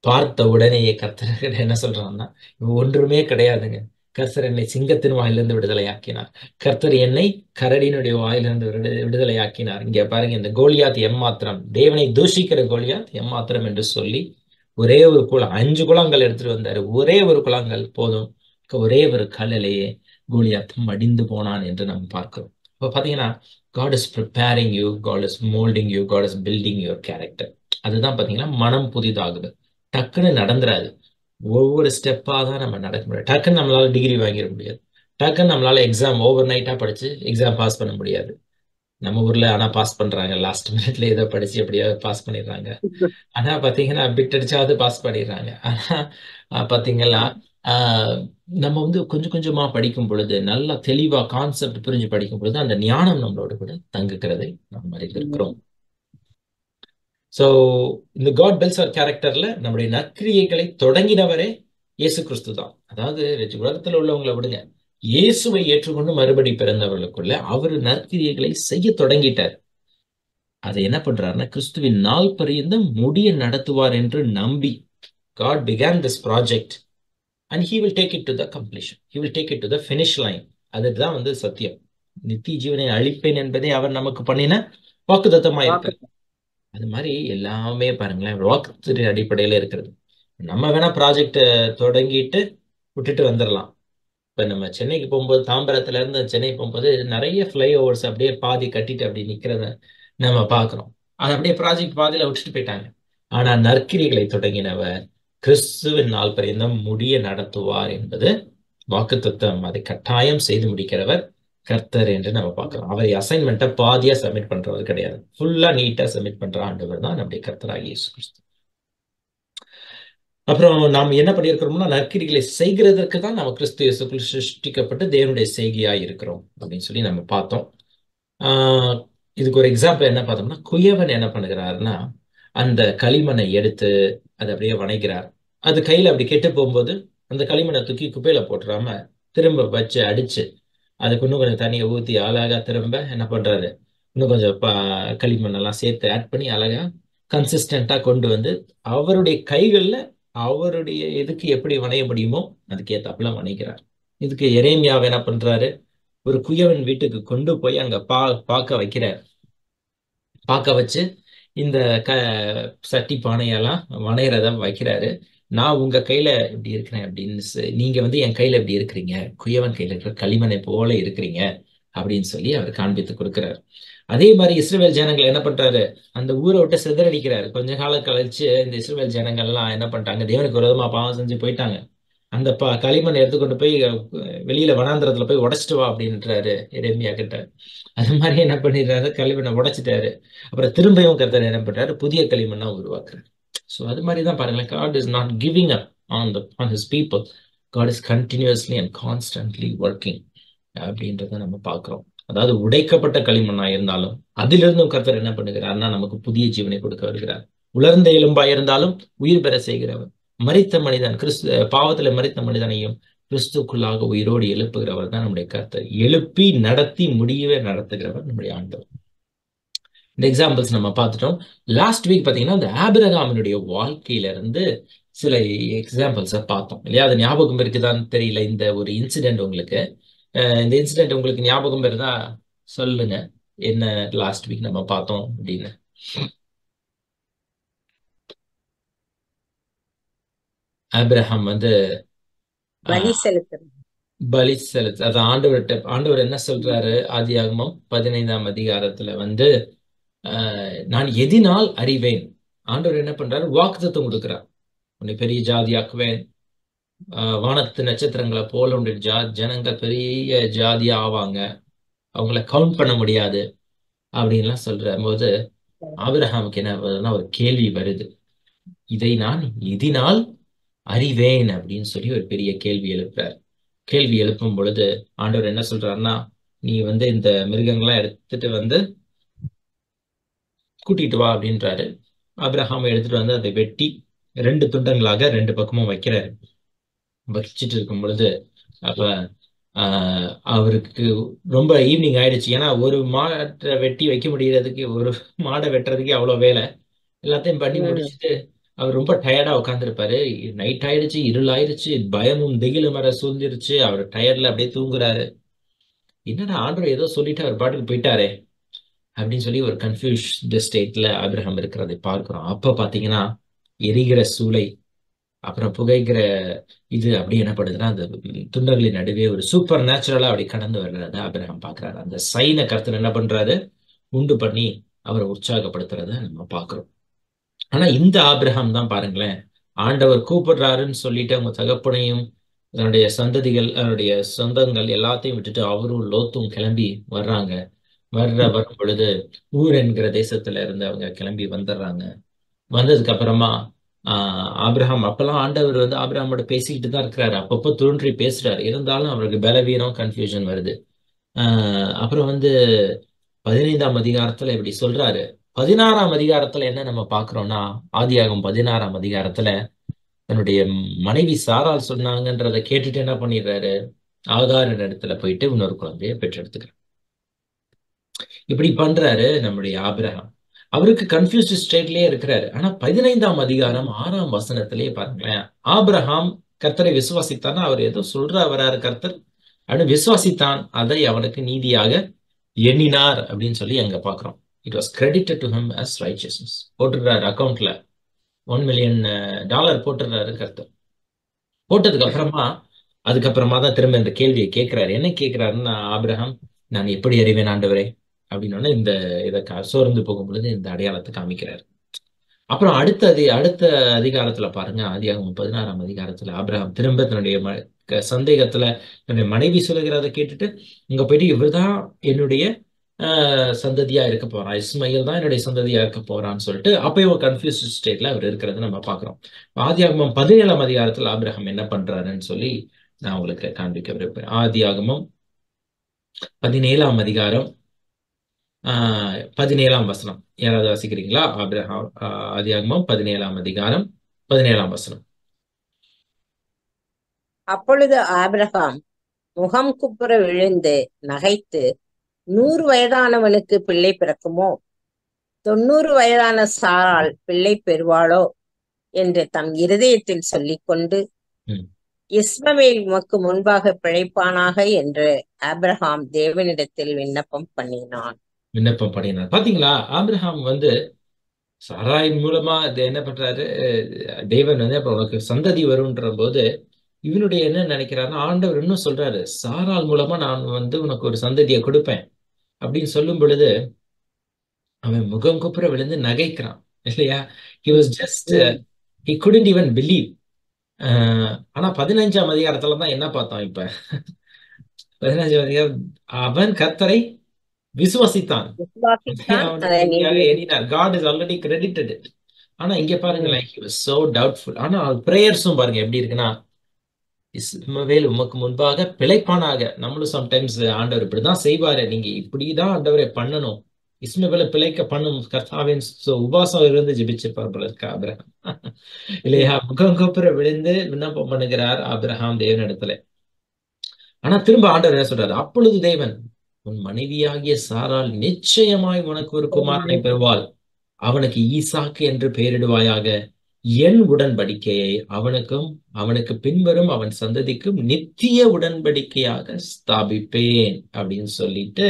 பார்த்த உடனேயே கர்த்தர் என்ன சொல்றான்னா, ஒன்றுமே கிடையாதுங்க, கர்த்தர் என்னை சிங்கத்தின் வாயிலிருந்து விடுதலையாக்கினார், கர்த்தர் என்னை கரடியினுடைய வாயிலிருந்து விடுதலையாக்கினார். இங்க பாருங்க, இந்த கோலியாத் எம்மாத்திரம், தேவனை தூஷிக்கிற கோலியாத் எம்மாத்திரம் என்று சொல்லி ஒரே ஒரு குளம், 5 குளங்கள் எடுத்துட்டு வந்தாரு, ஒரே ஒரு குளங்கள் போதும், ஒரே ஒரு கல்லிலேயே கோலியாத் மடிந்து போனான் என்று நம்ம பார்க்கிறோம். இப்போ பாத்தீங்கன்னா, God is preparing you, God is molding you, God is building your character. அதுதான் பாத்தீங்கன்னா மனம் புதிதாகுது. டக்குன்னு நடந்துராது, ஒவ்வொரு ஸ்டெப்பா தான் நம்ம நடக்க முடியாது. டக்குன்னு நம்மளால டிகிரி வாங்கிட முடியாது, டக்குன்னு நம்மளால எக்ஸாம் ஓவர் நைட்டா படிச்சு எக்ஸாம் பாஸ் பண்ண முடியாது. நம்ம ஊர்ல ஆனா பாஸ் பண்றாங்க, லாஸ்ட் மினிட்ல ஏதோ படிச்சு எப்படியாவது பாஸ் பண்ணிடுறாங்க. ஆனா பாத்தீங்கன்னா பிட் அடிச்சாவது பாஸ் பண்ணிடுறாங்க. ஆனா பாத்தீங்கன்னா நம்ம கொஞ்சம் கொஞ்சமா படிக்கும் பொழுது, நல்லா தெளிவா கான்செப்ட் புரிஞ்சு படிக்கும் பொழுது அந்த ஞானம் நம்மளோட கூட தங்குகிறதை நாம் அறிந்திருக்கிறோம். சோ இந்த காட் பில்ட்ஸ் அவர் கேரக்டர்ல நம்முடைய நற்கிரியைகளை தொடங்கினவரே இயேசு கிறிஸ்து தான். அதாவது உலகத்துல உள்ளவங்களை விடுங்க, இயேசுவை ஏற்றுக்கொண்டு மறுபடி பிறந்தவர்களுக்குள்ள அவர் நற்கிரியைகளை செய்ய தொடங்கிட்டார். அதை என்ன பண்றாருன்னா கிறிஸ்துவின் நாள் பரியந்தம் முடிய நடத்துவார் என்று நம்பி God began this project and he will take it to the completion. He will take it to the finish line. அதுதான் வந்து சத்தியம். நித்திய ஜீவனை அளிப்பேன் என்பதே அவர் நமக்கு பண்ணின வாக்குத்தத்தமா இருக்கு. அது மாதிரி எல்லாமே பாருங்களேன் வாக்குத்தத்தின் அடிப்படையில இருக்கிறது. நம்ம வேணா ப்ராஜெக்ட் தொடங்கிட்டு விட்டுட்டு வந்துடலாம். இப்ப நம்ம சென்னைக்கு போகும்போது தாம்பரத்துல இருந்து சென்னை போகும்போது நிறைய ஃபிளைஓவர்ஸ் அப்படியே பாதி கட்டிட்டு அப்படி நிக்கிறத நம்ம பாக்குறோம். அது அப்படியே ப்ராஜெக்ட் பாதியில விட்டுட்டு போயிட்டாங்க. ஆனா நற்கிரிகளை தொடங்கினவர் கிறிஸ்துவின் நாள் பரியந்தம் முடிய நடத்துவார் என்பது வாக்குத்தத்தம். அதை கட்டாயம் செய்து முடிக்கிறவர் கர்த்தர் என்று நம்ம பார்க்கிறோம். அவர் அசைன்மெண்ட்டை பாதியா சப்மிட் பண்றவர் கிடையாது. ஃபுல்லா நீட்டா சப்மிட் பண்ற ஆண்டவர் தான் நம்முடைய கர்த்தராகிய இயேசு கிறிஸ்து. அப்புறம் நாம் என்ன பண்ணியிருக்கிறோம்னா நற்கிரிகளை செய்கிறதற்கு தான் நம்ம கிறிஸ்து இயேசுக்குள் சிருஷ்டிக்கப்பட்டு தேவனுடைய செய்கையா இருக்கிறோம் அப்படின்னு சொல்லி நம்ம பார்த்தோம். இதுக்கு ஒரு எக்ஸாம்பிள் என்ன பார்த்தோம்னா குயவன் என்ன பண்ணுகிறாருன்னா அந்த களிமண்ணை எடுத்து அதை அப்படியே வணைக்கிறார். அது கையில அப்படி கெட்டு போகும்போது அந்த களிமண்ணை தூக்கி குப்பையில போட்டுறாம திரும்ப வச்சு அடிச்சு அதுக்கு இன்னும் கொஞ்சம் தண்ணியை ஊற்றி அழகா திரும்ப என்ன பண்றாரு இன்னும் கொஞ்சம் களிமண்ணெல்லாம் சேர்த்து ஆட் பண்ணி அழகா கன்சிஸ்டண்டா கொண்டு வந்து அவருடைய கைகள்ல அவருடைய இதுக்கு எப்படி வணைய முடியுமோ அதுக்கு ஏத்தாப்புல வணைக்கிறார். இதுக்கு எரேமியாவை என்ன பண்றாரு ஒரு குயவன் வீட்டுக்கு கொண்டு போய் அங்க பார்க்க வைக்கிறார். பார்க்க வச்சு இந்த சட்டி பானையெல்லாம் வணையறத வைக்கிறாரு. நான் உங்க கையில இப்படி இருக்கிறேன் அப்படின்னு நீங்க வந்து என் கையில இப்படி இருக்கிறீங்க, குயவன் கையில இருக்கிற களிமண்ணை போல இருக்கிறீங்க அப்படின்னு சொல்லி அவர் காண்பித்து கொடுக்கிறார். அதே மாதிரி இஸ்ரவேல் ஜனங்கள் என்ன பண்றாரு அந்த ஊரை விட்டு சிதறடிக்கிறாரு. கொஞ்ச காலம் கழிச்சு இந்த இஸ்ரவேல் ஜனங்கள்லாம் என்ன பண்ணிட்டாங்க தேவனுக்கு விரோதமா பாவம் செஞ்சு போயிட்டாங்க. அந்த களிமண் எடுத்துக்கொண்டு போய் வெளியில வனாந்திரத்துல போய் உடைச்சிட்டு வா அப்படின்றாரு எரேமியா கிட்ட. அது மாதிரி என்ன பண்ணிடுறாரு களிமண்ணை உடைச்சிட்டாரு. அப்புறம் திரும்பியும் கர்த்தர் என்ன பண்றாரு புதிய களிமண்ணா உருவாக்குறாரு. ஸோ அது மாதிரி தான் பாருங்களேன் God is not giving up on his people. God is continuously and constantly working அப்படின்றத நம்ம பார்க்கிறோம். அதாவது உடைக்கப்பட்ட களிமண்ணா இருந்தாலும் அதிலிருந்தும் கர்த்தர் என்ன பண்ணுகிறார்னா நமக்கு புதிய ஜீவனை கொடுக்க வருகிறார். உலர்ந்த எலும்பா இருந்தாலும் உயிர் பெற செய்கிறவர். மரித்த மனிதன் பாவத்துல மரித்த மனிதனையும் கிறிஸ்துக்குள்ளாக உயிரோடு எழுப்புகிறவர் தான் நம்முடைய கர்த்தர். எழுப்பி நடத்தி முடியவே நடத்துகிறவர் நம்முடைய ஆண்டவர். இந்த எக்ஸாம்பிள்ஸ் நம்ம பார்த்துட்டோம். லாஸ்ட் வீக் பாத்தீங்கன்னா இந்த ஆபிரகாமினுடைய வாழ்க்கையில இருந்து சில எக்ஸாம்பிள்ஸை பார்த்தோம் இல்லையா? அது ஞாபகம் இருக்குதான்னு தெரியல. இந்த ஒரு இன்சிடென்ட் உங்களுக்கு இந்த இன்சிடென்ட் உங்களுக்கு ஞாபகம் இருந்தா சொல்லுங்க என்ன லாஸ்ட் வீக் நம்ம பார்த்தோம் அப்படின்னு. ஆபிரகாம் வந்து பலி செலுத்து அது ஆண்டவர் என்ன சொல்றாரு ஆதியாகமம் 15ஆம் அதிகாரத்துல வந்து நான் எதினால் அறிவேன். ஆண்டவர் என்ன பண்றாரு வாக்குத்தத்தம் கொடுக்கிறார். உன்னை பெரிய ஜாதியாக்குவேன், வானத்து நட்சத்திரங்களை போல உன்னுடைய ஜனங்கள் பெரிய ஜாதியா ஆவாங்க, அவங்கள கவுண்ட் பண்ண முடியாது அப்படின்லாம் சொல்ற போது ஆபிரகாமுக்கு என்ன ஒரு கேள்வி வருது. இதை நான் எதினால் அறிவேன் அப்படின்னு சொல்லி ஒரு பெரிய கேள்வி எழுப்புறார். கேள்வி எழுப்பும் பொழுது ஆண்டவர் என்ன சொல்றாருன்னா நீ வந்து இந்த மிருகங்கள்லாம் எடுத்துட்டு வந்து கூட்டிட்டு வா அப்படின்றாரு. ஆபிரகாம் எடுத்துட்டு வந்து அதை வெட்டி 2 துண்டங்களாக 2 பக்கமும் வைக்கிறாரு. வச்சிட்டு இருக்கும் பொழுது அப்ப அவருக்கு ரொம்ப ஈவினிங் ஆயிடுச்சு. ஏன்னா ஒரு மாட்டை வெட்டி வைக்க முடியறதுக்கு ஒரு மாடை வெட்டுறதுக்கு அவ்வளவு வேலை எல்லாத்தையும் பண்ணி முடிச்சுட்டு அவர் ரொம்ப டயர்டா உட்காந்துருப்பாரு. நைட் ஆயிடுச்சு, இருள் ஆயிடுச்சு, பயமும் திகிலும் வர சூழ்ந்துருச்சு. அவர் டயர்ட்ல அப்படியே தூங்குறாரு. என்னடா ஆண்டவர் ஏதோ சொல்லிட்டு அவர் பாட்டுக்கு போயிட்டாரே அப்படின்னு சொல்லி ஒரு கன்ஃபியூஸ்ட் ஸ்டேட்ல ஆபிரகாம் இருக்கிறதை பார்க்கிறோம். அப்ப பாத்தீங்கன்னா எரிகிற சூளை அப்புறம் புகைக்கிற இது அப்படி என்ன பண்ணுதுன்னா அந்த துண்டங்களின் நடுவே ஒரு சூப்பர் நேச்சுரலா அப்படி கடந்து வர்றத ஆபிரகாம் பாக்குறாரு. அந்த சைன கருத்துல என்ன பண்றாரு உண்டு பண்ணி அவரை உற்சாகப்படுத்துறத நம்ம பாக்குறோம். ஆனா இந்த ஆபிரகாம் தான் பாருங்களேன் ஆண்டவர் கூப்பிடுறாருன்னு சொல்லிட்டு அவங்க தகப்பனையும் தன்னுடைய சந்ததிகள் அவருடைய சொந்தங்கள் எல்லாத்தையும் விட்டுட்டு அவரும் லோத்தும் கிளம்பி வர்றாங்க. வரும் பொழுது ஊர் என்கிற தேசத்துல இருந்து அவங்க கிளம்பி வந்துடுறாங்க. வந்ததுக்கு அப்புறமா ஆபிரகாம் அப்பெல்லாம் ஆண்டவர் வந்து ஆபிரகாமோட பேசிக்கிட்டு தான் இருக்கிறாரு. அப்பப்போ தோன்றி பேசுறாரு. இருந்தாலும் அவருக்கு பலவீனம் கன்ஃபியூஷன் வருது. அப்புறம் வந்து 15ஆம் அதிகாரத்துல இப்படி சொல்றாரு. 16ஆம் அதிகாரத்துல என்ன நம்ம பாக்குறோம்னா ஆதியாகமம் 16ஆம் அதிகாரத்துல தன்னுடைய மனைவி சாராள் சொன்னாங்கன்றதை கேட்டுட்டு என்ன பண்ணிடுறாரு ஆகாரின் இடத்துல போயிட்டு இன்னொரு குழந்தைய பெற்றெடுத்துக்கிறார். இப்படி பண்றாரு நம்முடைய ஆபிரகாம். அவருக்கு கன்ஃபியூஸ்ட் ஸ்டேட்லயே இருக்கிறாரு. ஆனா 15ஆம் அதிகாரம் 6ஆம் வசனத்திலேயே பாருங்களேன், ஆபிரகாம் கர்த்தரை விசுவாசித்தார்னா அவர் ஏதோ சொல்றா வராரு கர்த்தர் அப்படின்னு விசுவாசித்தான், அதை அவனுக்கு நீதியாக எண்ணினார் அப்படின்னு சொல்லி அங்க பாக்குறோம். It was credited to him as righteousness. போட்டுறாரு அக்கௌண்ட்ல $1 மில்லியன் போட்டுறாரு கர்த்தர். போட்டதுக்கு அப்புறமா அதுக்கப்புறமா தான் திரும்ப இந்த கேள்வியை கேட்கிறாரு. என்ன கேட்கிறாருன்னா, ஆபிரகாம், நான் எப்படி அறிவேன் ஆண்டவரே அப்படின்னு இந்த இதை சோர்ந்து போகும் பொழுது இந்த அடையாளத்தை காமிக்கிறாரு. அப்புறம் அடுத்த அதிகாரத்துல பாருங்க, ஆதியாகமம் 16ஆம் அதிகாரத்துல ஆபிரகாம் திரும்ப தன்னுடைய சந்தேகத்துல தன்னுடைய மனைவி சொல்லுகிறத கேட்டுட்டு இங்க போயிட்டு இவர்தான் என்னுடைய சந்ததியா இருக்க போறான், இஸ்மாயில் தான் என்னுடைய சந்ததியா இருக்க போறான்னு சொல்லிட்டு அப்பயும் ஒரு கன்ஃபியூஸ் ஸ்டேட்ல அவர் இருக்கிறத நம்ம பாக்குறோம். ஆதியாகமம் 17ஆம் அதிகாரத்துல ஆபிரகாம் என்ன பண்றாருன்னு சொல்லி நான் உங்களுக்கு காண்பிக்க விரும்புறேன். ஆதியாகமம் 17ஆம் அதிகாரம் 17ஆம் வசனம். யாராவது வாசிக்கிறீங்களா? ஆதியாகமம் 17ஆம் அதிகாரம் 17ஆம் வசனம். அப்பொழுது ஆபிரகாம் முகம் குப்புற விழுந்து நகைத்து, 100 வயதானவனுக்கு பிள்ளை பிறக்குமோ, 90 வயதான சாராள் பிள்ளை பெறுவாளோ என்று தம் இருதயத்தில் சொல்லிக்கொண்டு, இஸ்மவேல் உமக்கு முன்பாக பிழைப்பானாக என்று ஆபிரகாம் தேவனிடத்தில் விண்ணப்பம் பண்ணினான். பாத்தீங்களா, ஆபிரகாம் சாராயின் மூலமா என்ன பண்றாரு, தேவன் அப்ப உனக்கு சந்ததி வரும்ன்ற போது இவனுடைய என்ன நினைக்கிறாருன்னா, ஆண்டவர் இன்னும் சொல்றாரு, சாரால் மூலமா நான் உனக்கு ஒரு சந்ததியை கொடுப்பேன் அப்படின்னு சொல்லும் பொழுது அவன் முகம் குப்புற விழுந்து நகைக்கிறான் இல்லையா? he was just he couldn't even believe. ஆனா 15ஆம் அதிகாரத்துல தான் என்ன பார்த்தோம்? இப்ப 15ஆம் அதிகாரம், அவன் கர்த்தரை விசுவாசித்தான், God is already credited it. ஆனா இங்க பாருங்களேன், he was so doubtful. ஆனா பிரேயர்ஸும் பாருங்க எப்படி இருக்குன்னா, இஸ்மவேல் உமக்கு முன்பாக பிழைப்பானாக. நம்மளும் சம்டைம்ஸ் ஆண்டவர் இப்படிதான் செய்வாரு, நீங்க இப்படிதான் ஆண்டவரை பண்ணணும், இஸ்மவேலை பிழைக்க பண்ணும் கர்த்தாவின் உபாசம் இருந்து ஜெபிச்சிருப்பார் போல இருக்கு ஆபிரகாம் இல்லையா? முகம் குப்புற விழுந்து விண்ணப்பம் பண்ணுகிறார் ஆபிரகாம் தேவனிடத்துல. ஆனா திரும்ப ஆண்டவர் என்ன சொல்றாரு, அப்பொழுது தேவன், உன் மனைவியாகிய சாரால் நிச்சயமாய் உனக்கு ஒரு குமாரனை பெறுவாள், அவனுக்கு ஈசாக்கு என்று பெயரிடுவாயாக, என் உடன்படிக்கையை அவனுக்கும் அவனுக்கு பின்வரும் அவன் சந்ததிக்கும் நித்திய உடன்படிக்கையாக ஸ்தாபிப்பேன் அப்படின்னு சொல்லிட்டு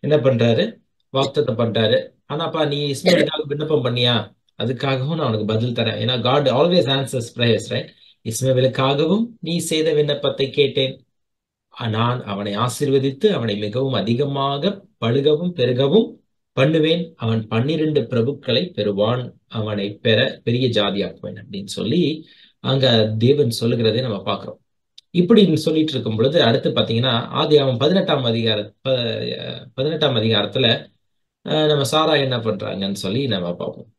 என்ன பண்றாரு, வாக்குத்தத்தம் பண்றாரு. ஆனாப்பா நீ இஸ்மவேலுக்காக விண்ணப்பம் பண்ணியா, அதுக்காகவும் நான் உனக்கு பதில் தரேன். ஏன்னா God always answers prayers, right? இஸ்மவேலுக்காகவும் நீ செய்த விண்ணப்பத்தை கேட்டேன், நான் அவனை ஆசீர்வதித்து அவனை மிகவும் அதிகமாக பழுகவும் பெருகவும் பண்ணுவேன், அவன் 12 பிரபுக்களை பெறுவான், அவனை பெரிய ஜாதியாக்குவேன் அப்படின்னு சொல்லி அங்க தேவன் சொல்லுகிறதை நம்ம பார்க்கிறோம். இப்படி சொல்லிட்டு இருக்கும் பொழுது அடுத்து பாத்தீங்கன்னா ஆதியாகமம் 18ஆம் அதிகாரத்துல நம்ம சாரா என்ன பண்றாங்கன்னு சொல்லி நம்ம பார்ப்போம்.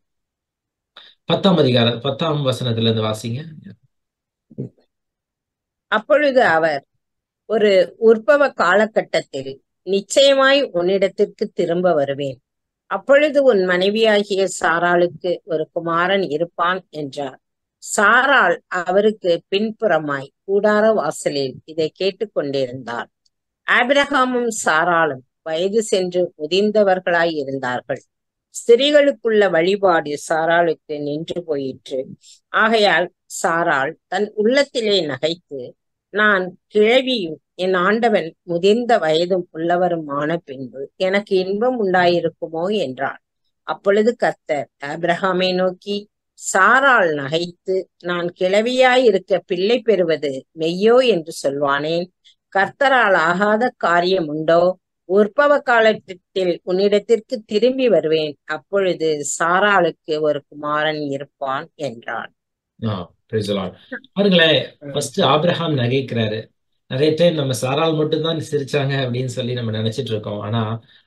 10ஆம் வசனத்துல இருந்து வாசிங்க. அப்பொழுது அவர், ஒரு உற்பவ காலகட்டத்தில் நிச்சயமாய் உன்னிடத்திற்கு திரும்ப வருவேன், அப்பொழுது உன் மனைவியாகிய சாராளுக்கு ஒரு குமாரன் இருப்பான் என்றார். சாராள் அவருக்கு பின்புறமாய் கூடார வாசலில் இதை கேட்டுக்கொண்டிருந்தார். ஆபிரகாமும் சாராளும் வயது சென்று முதிர்ந்தவர்களாய் இருந்தார்கள். ஸ்திரீகளுக்குள்ள வழிபாடு சாராளுக்கு நின்று போயிற்று. ஆகையால் சாராள் தன் உள்ளத்திலே நகைத்து, நான் கிழவியும் என் ஆண்டவன் முதிர்ந்த வயதும் உள்ளவருமான பின்பு எனக்கு இன்பம் உண்டாயிருக்குமோ என்றாள். அப்பொழுது கர்த்தர் ஆபிரகாமை நோக்கி, சாராள் நகைத்து நான் கிழவியாயிருக்க பிள்ளை பெறுவது மெய்யோ என்று சொல்வானேன்? கர்த்தரால் ஆகாத காரியம் உண்டோ? உற்பவ காலத்தில் உன்னிடத்திற்கு திரும்பி வருவேன், அப்பொழுது சாராளுக்கு ஒரு குமாரன் இருப்பான் என்றான். பாருங்களேன், ஃபர்ஸ்ட் ஆபிரகாம் நகைக்கிறாரு. நிறைய டைம் நம்ம சாரால் மட்டும்தான் சிரிச்சாங்க அப்படின்னு சொல்லி நம்ம நினைச்சிட்டு இருக்கோம். ஆனா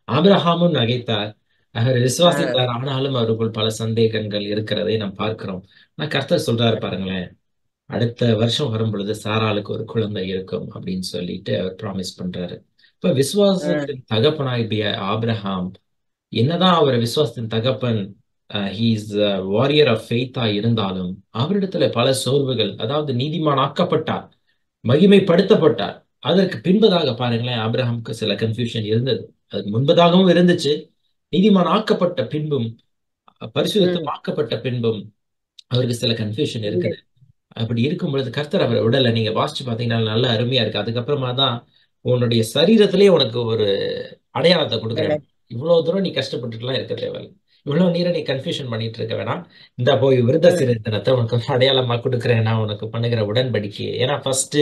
ஆபிரகாமும் நகைத்தார், அவர் விசுவாசித்தார். ஆனாலும் அவருக்குள் பல சந்தேகங்கள் இருக்கிறதை நாம் பார்க்கிறோம். ஆனா கர்த்தர் சொல்றாரு பாருங்களேன், அடுத்த வருஷம் வரும் பொழுது சாராளுக்கு ஒரு குழந்தை இருக்கும் அப்படின்னு சொல்லிட்டு அவர் ப்ராமிஸ் பண்றாரு. இப்ப விசுவாசத்தின் தகப்பனாகிய ஆபிரகாம் என்னதான் அவர் விசுவாசத்தின் தகப்பன், ஹீஸ் வாரியர் ஆஃப் ஃபெய்த்தா இருந்தாலும் அவரிடத்துல பல சோர்வுகள், அதாவது நீதிமான் ஆக்கப்பட்டார், மகிமைப்படுத்தப்பட்டார். அதற்கு பின்பதாக பாருங்களேன், ஆபிரகாமுக்கு சில கன்ஃபியூஷன் இருந்தது. அதுக்கு முன்பதாகவும் இருந்துச்சு, நீதிமான் ஆக்கப்பட்ட பின்பும் பரிசுத்தமாக்கப்பட்ட பின்பும் அவருக்கு சில கன்ஃபியூஷன் இருக்குது. அப்படி இருக்கும் பொழுது கர்த்தர் அவரை விடல. நீங்க வாசிச்சு பாத்தீங்கன்னா நல்ல அருமையா இருக்கு. அதுக்கப்புறமா தான் உன்னுடைய சரீரத்திலேயே உனக்கு ஒரு அடையாளத்தை கொடுக்குறேன். இவ்வளவு தூரம் நீ கஷ்டப்பட்டுட்டுலாம் இருக்க தேவையில்லை. இவ்வளவு நேரம் நீ கன்ஃபியூஷன் பண்ணிட்டு இருக்க வேணாம். இந்த போய் விருத சிறுத்தனத்தை உனக்கு அடையாளமா கொடுக்குறேன், நான் உனக்கு பண்ணுகிற உடன்படிக்கை. ஏன்னா ஃபர்ஸ்ட்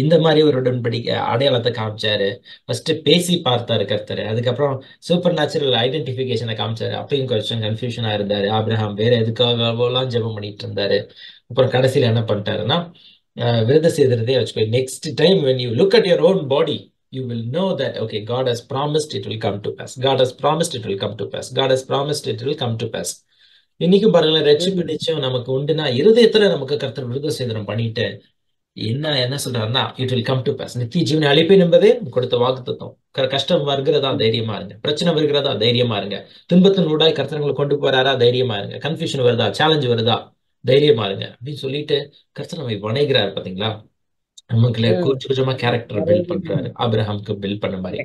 இந்த மாதிரி ஒரு உடன்படிக்கை அடையாளத்தை காமிச்சாரு. ஃபர்ஸ்ட் பேசி பார்த்தாரு கர்த்தர். அதுக்கப்புறம் சூப்பர் நேச்சுரல் ஐடென்டிபிகேஷனை காமிச்சாரு. அப்பயும் கொஞ்சம் கன்ஃபியூஷனா இருந்தாரு. ஆபிரகாம் வேற எதுக்காகலாம் ஜெபம் பண்ணிட்டு இருந்தாரு. அப்புறம் கடைசியில என்ன பண்ணிட்டாருன்னா விருத சேதனத்தை வச்சுக்கோ. Next time when you look at your own body, you will know that okay, God has promised it will come to pass. God has promised it will come to pass. God has promised it will come to pass. இன்னைக்கும் பாருங்களேன், ரட்சிப்பு நிச்சயம் நமக்கு உண்டுனா இருதயத்துல நமக்கு கர்த்தர் விருத சேதனம் பண்ணிட்டு என்ன சொல்றாருன்னா it will come to pass. நித்திய ஜீவனை அளிப்பேன் என்பதே கொடுத்த வாக்குத்தத்தம். கஷ்டம் வருகிறதா தைரியமா இருங்க, பிரச்சனை வருகிறதா தைரியமா இருங்க, துன்பத்தின் ஊடாய் கர்த்தர்களை கொண்டு போறாரா தைரியமா இருங்க, கன்ஃபியூஷன் வருதா, சேலஞ்ச் வருதா தைரியமா இருங்க அப்படின்னு சொல்லிட்டு கர்த்தர் நம்மை வணைகிறார். பாத்தீங்களா, நமக்குள்ள கொஞ்சம் கொஞ்சமா கேரக்டர் பில்ட் பண்றாரு. ஆபிரகாமுக்கு பில்ட் பண்ண மாதிரி